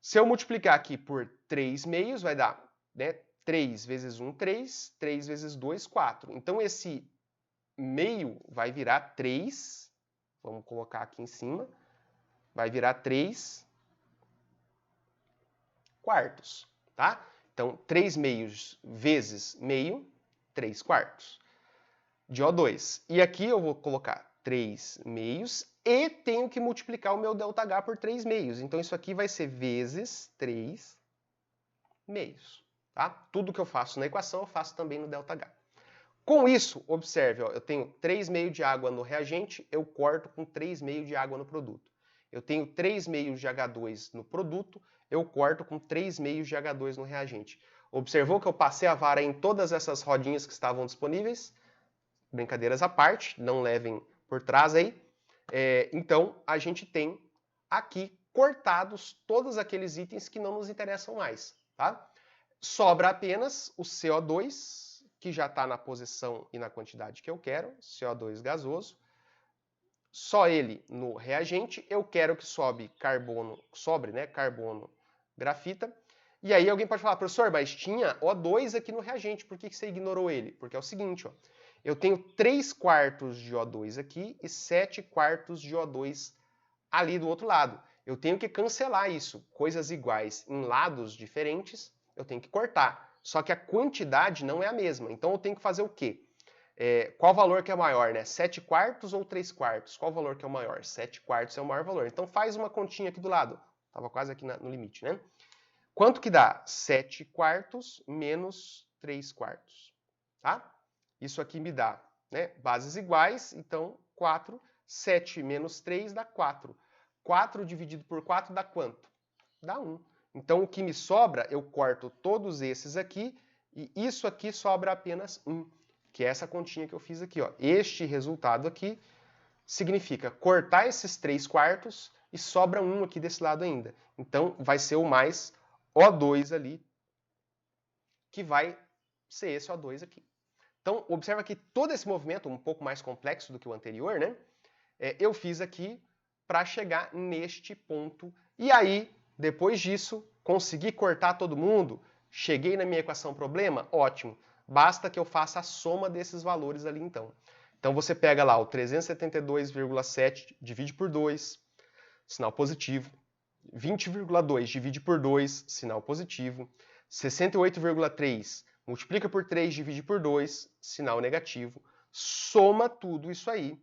Se eu multiplicar aqui por 3/2, vai dar, né, 3 vezes 1, 3, 3 vezes 2, 4. Então, esse meio vai virar 3, vamos colocar aqui em cima, vai virar 3/4, tá? Então, 3/2 vezes meio, 3/4 de O2. E aqui eu vou colocar 3/2 e tenho que multiplicar o meu ΔH por 3/2. Então, isso aqui vai ser vezes 3/2. Tá? Tudo que eu faço na equação, eu faço também no ΔH. Com isso, observe, ó, eu tenho 3/2 de água no reagente, eu corto com 3/2 de água no produto. Eu tenho 3/2 de H2 no produto, eu corto com 3/2 de H2 no reagente. Observou que eu passei a vara em todas essas rodinhas que estavam disponíveis? Brincadeiras à parte, não levem por trás aí. Então, a gente tem aqui cortados todos aqueles itens que não nos interessam mais. Tá? Sobra apenas o CO2, que já está na posição e na quantidade que eu quero, CO2 gasoso. Só ele no reagente. Eu quero que sobre carbono, grafita. E aí alguém pode falar, professor, mas tinha O2 aqui no reagente, por que você ignorou ele? Porque é o seguinte, ó, eu tenho 3/4 de O2 aqui e 7/4 de O2 ali do outro lado. Eu tenho que cancelar isso. Coisas iguais em lados diferentes, eu tenho que cortar. Só que a quantidade não é a mesma. Então eu tenho que fazer o quê? Qual valor que é maior, né? 7/4 ou 3/4? Qual valor que é o maior? 7/4 é o maior valor. Então faz uma continha aqui do lado. Estava quase aqui no limite, né? Quanto que dá? 7/4 menos 3/4. Tá? Isso aqui me dá, né, bases iguais, então 4. 7 menos 3 dá 4. 4 dividido por 4 dá quanto? Dá 1. Então o que me sobra, eu corto todos esses aqui e isso aqui sobra apenas 1. Que é essa continha que eu fiz aqui. Ó. Este resultado aqui significa cortar esses 3/4 e sobra 1 aqui desse lado ainda. Então, vai ser o mais O2 ali, que vai ser esse O2 aqui. Então, observa que todo esse movimento, um pouco mais complexo do que o anterior, né? Eu fiz aqui para chegar neste ponto. E aí, depois disso, consegui cortar todo mundo? Cheguei na minha equação problema? Ótimo. Basta que eu faça a soma desses valores ali, então. Então, você pega lá o 372,7, divide por 2, sinal positivo. 20,2 divide por 2, sinal positivo. 68,3 multiplica por 3, divide por 2, sinal negativo. Soma tudo isso aí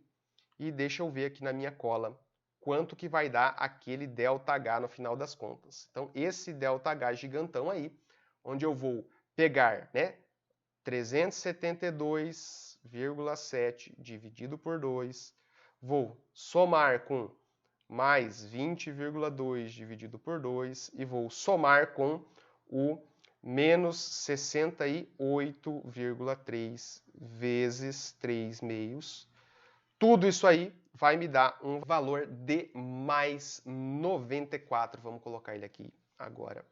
e deixa eu ver aqui na minha cola quanto que vai dar aquele ΔH no final das contas. Então, esse ΔH gigantão aí, onde eu vou pegar, né, 372,7 dividido por 2, vou somar com mais 20,2 dividido por 2 e vou somar com o menos 68,3 vezes 3 meios. Tudo isso aí vai me dar um valor de mais 94. Vamos colocar ele aqui agora.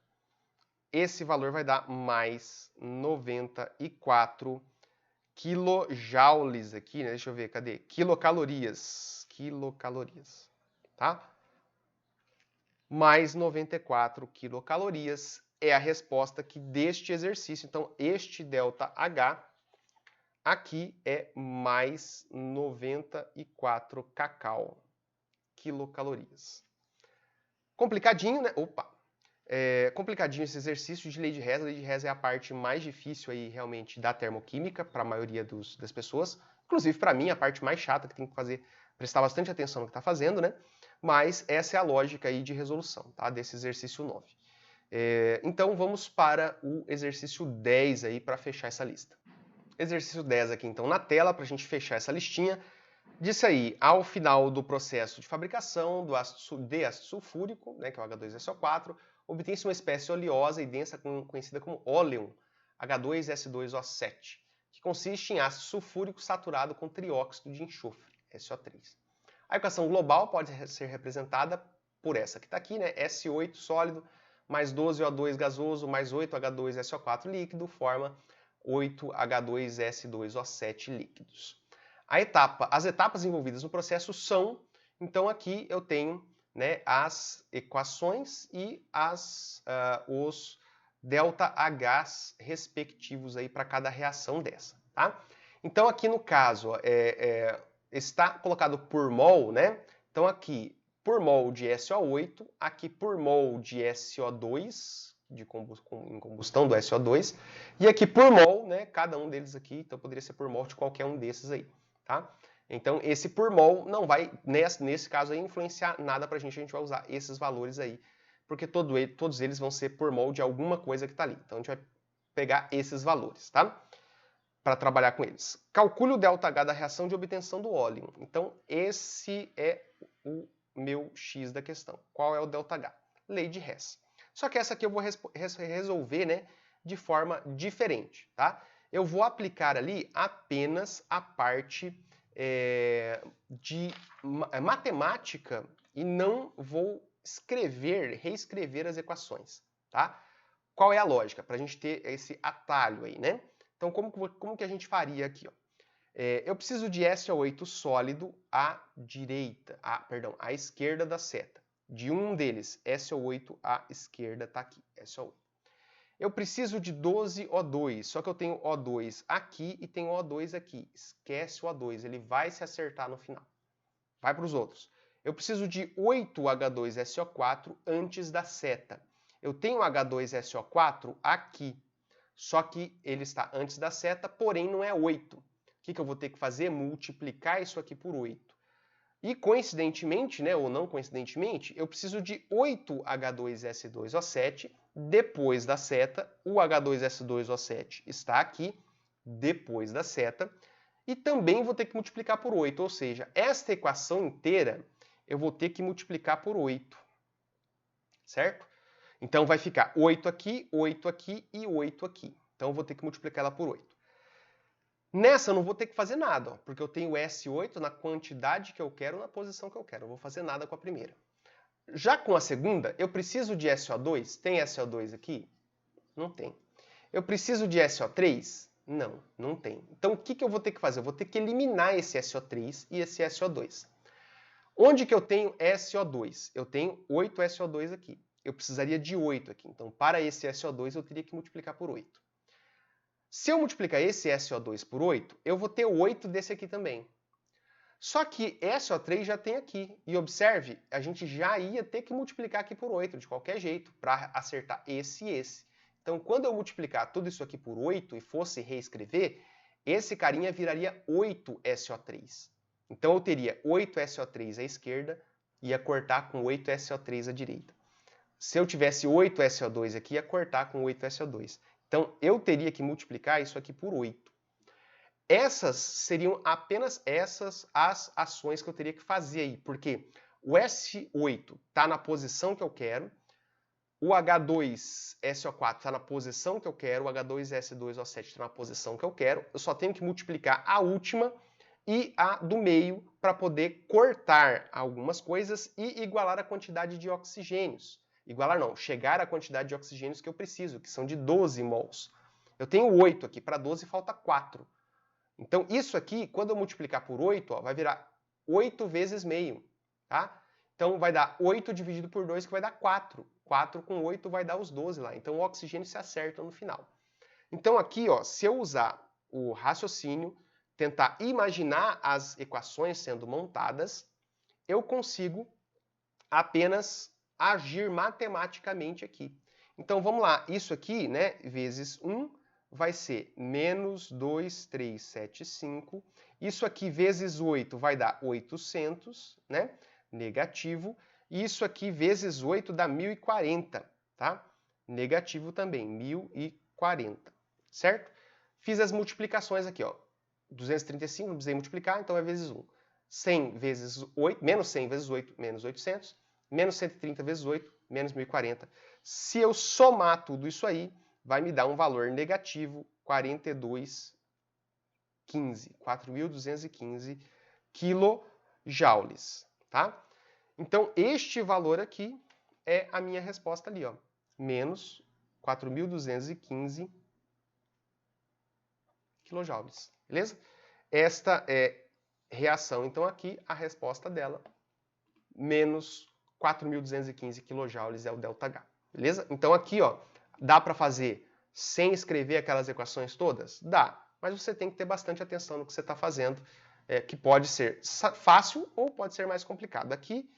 Esse valor vai dar mais 94 quilojoules aqui, né? Deixa eu ver, cadê? Quilocalorias. Quilocalorias, tá? Mais 94 quilocalorias é a resposta aqui deste exercício. Então, este ΔH aqui é mais 94 quilocalorias. Complicadinho, né? Opa! Complicadinho esse exercício de lei de Hess. A lei de Hess é a parte mais difícil aí, realmente, da termoquímica para a maioria das pessoas. Inclusive, para mim, a parte mais chata, que tem que prestar bastante atenção no que está fazendo, né? Mas essa é a lógica aí de resolução, tá? Desse exercício 9. Então, vamos para o exercício 10 aí para fechar essa lista. Exercício 10 aqui, então, na tela, para a gente fechar essa listinha. Diz aí, ao final do processo de fabricação do de ácido sulfúrico, né, que é o H2SO4, obtém-se uma espécie oleosa e densa conhecida como óleon, H2S2O7, que consiste em ácido sulfúrico saturado com trióxido de enxofre, SO3. A equação global pode ser representada por essa que está aqui, né, S8 sólido, mais 12O2 gasoso, mais 8H2SO4 líquido, forma 8H2S2O7 líquidos. As etapas envolvidas no processo são, então aqui eu tenho, né, as equações e os ΔHs respectivos aí para cada reação dessa, tá? Então aqui no caso está colocado por mol, né? Então aqui por mol de SO8, aqui por mol de SO2, em combustão do SO2, e aqui por mol, né? Cada um deles aqui, então poderia ser por mol de qualquer um desses aí. Tá? Então, esse por mol não vai, nesse caso, aí, influenciar nada para a gente vai usar esses valores aí, porque todos eles vão ser por mol de alguma coisa que está ali. Então, a gente vai pegar esses valores, tá? Para trabalhar com eles. Calcule o ΔH da reação de obtenção do óleo. Então, esse é o meu X da questão. Qual é o ΔH? Lei de Hess. Só que essa aqui eu vou resolver, né, de forma diferente, tá? Eu vou aplicar ali apenas a parte de matemática e não vou reescrever as equações, tá? Qual é a lógica? Para a gente ter esse atalho aí, né? Então, como que a gente faria aqui, ó? Eu preciso de SO8 sólido à esquerda da seta. De um deles, SO8 à esquerda, tá aqui, SO8. Eu preciso de 12O2, só que eu tenho O2 aqui e tenho O2 aqui. Esquece o O2, ele vai se acertar no final. Vai para os outros. Eu preciso de 8H2SO4 antes da seta. Eu tenho H2SO4 aqui, só que ele está antes da seta, porém não é 8. O que eu vou ter que fazer? Multiplicar isso aqui por 8. E coincidentemente, né, ou não coincidentemente, eu preciso de 8H2S2O7 depois da seta. O H2S2O7 está aqui depois da seta. E também vou ter que multiplicar por 8, ou seja, esta equação inteira eu vou ter que multiplicar por 8. Certo? Então vai ficar 8 aqui e 8 aqui. Então eu vou ter que multiplicar ela por 8. Nessa eu não vou ter que fazer nada, ó, porque eu tenho S8 na quantidade que eu quero, na posição que eu quero. Eu não vou fazer nada com a primeira. Já com a segunda, eu preciso de SO2? Tem SO2 aqui? Não tem. Eu preciso de SO3? Não, não tem. Então o que eu vou ter que fazer? Eu vou ter que eliminar esse SO3 e esse SO2. Onde que eu tenho SO2? Eu tenho 8 SO2 aqui. Eu precisaria de 8 aqui. Então, para esse SO2, eu teria que multiplicar por 8. Se eu multiplicar esse SO2 por 8, eu vou ter 8 desse aqui também. Só que SO3 já tem aqui. E observe, a gente já ia ter que multiplicar aqui por 8, de qualquer jeito, para acertar esse e esse. Então, quando eu multiplicar tudo isso aqui por 8 e fosse reescrever, esse carinha viraria 8 SO3. Então, eu teria 8 SO3 à esquerda e ia cortar com 8 SO3 à direita. Se eu tivesse 8 SO2 aqui, ia cortar com 8 SO2. Então, eu teria que multiplicar isso aqui por 8. Essas seriam apenas essas as ações que eu teria que fazer aí, porque o S8 está na posição que eu quero, o H2SO4 está na posição que eu quero, o H2S2O7 está na posição que eu quero, eu só tenho que multiplicar a última e a do meio para poder cortar algumas coisas e igualar a quantidade de oxigênios. Igualar não, chegar à quantidade de oxigênios que eu preciso, que são de 12 mols. Eu tenho 8 aqui, para 12 falta 4. Então, isso aqui, quando eu multiplicar por 8, ó, vai virar 8 vezes meio, tá? Então, vai dar 8 dividido por 2, que vai dar 4. 4 com 8 vai dar os 12 lá. Então, o oxigênio se acerta no final. Então, aqui, ó, se eu usar o raciocínio, tentar imaginar as equações sendo montadas, eu consigo apenas agir matematicamente aqui. Então, vamos lá. Isso aqui, né, vezes 1, vai ser menos 2,375. Isso aqui vezes 8 vai dar 800, né? Negativo. E isso aqui vezes 8 dá 1040, tá? Negativo também, 1040, certo? Fiz as multiplicações aqui, ó. 235, não precisei multiplicar, então é vezes 1. 100 vezes 8, menos 100 vezes 8, menos 800. Menos 130 vezes 8, menos 1040. Se eu somar tudo isso aí, vai me dar um valor negativo, 4.215 quilojoules, tá? Então, este valor aqui é a minha resposta ali, ó, menos 4.215 quilojoules, beleza? Esta é reação, então aqui a resposta dela, menos 4.215 quilojoules é o ΔH, beleza? Então aqui, ó, dá para fazer sem escrever aquelas equações todas? Dá, mas você tem que ter bastante atenção no que você está fazendo, que pode ser fácil ou pode ser mais complicado. Aqui,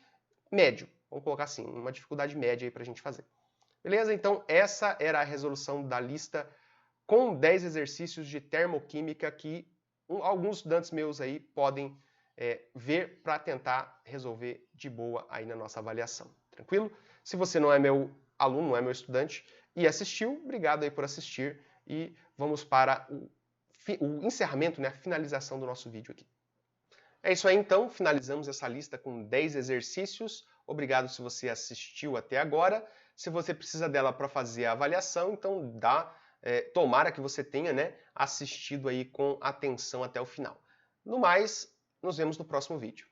médio, vamos colocar assim, uma dificuldade média aí para a gente fazer. Beleza? Então essa era a resolução da lista com 10 exercícios de termoquímica que alguns estudantes meus aí podem ver para tentar resolver de boa aí na nossa avaliação. Tranquilo? Se você não é meu aluno, não é meu estudante e assistiu, obrigado aí por assistir e vamos para o encerramento, né, a finalização do nosso vídeo aqui. É isso aí então, finalizamos essa lista com 10 exercícios. Obrigado se você assistiu até agora. Se você precisa dela para fazer a avaliação, então tomara que você tenha, né, assistido aí com atenção até o final. No mais, nos vemos no próximo vídeo.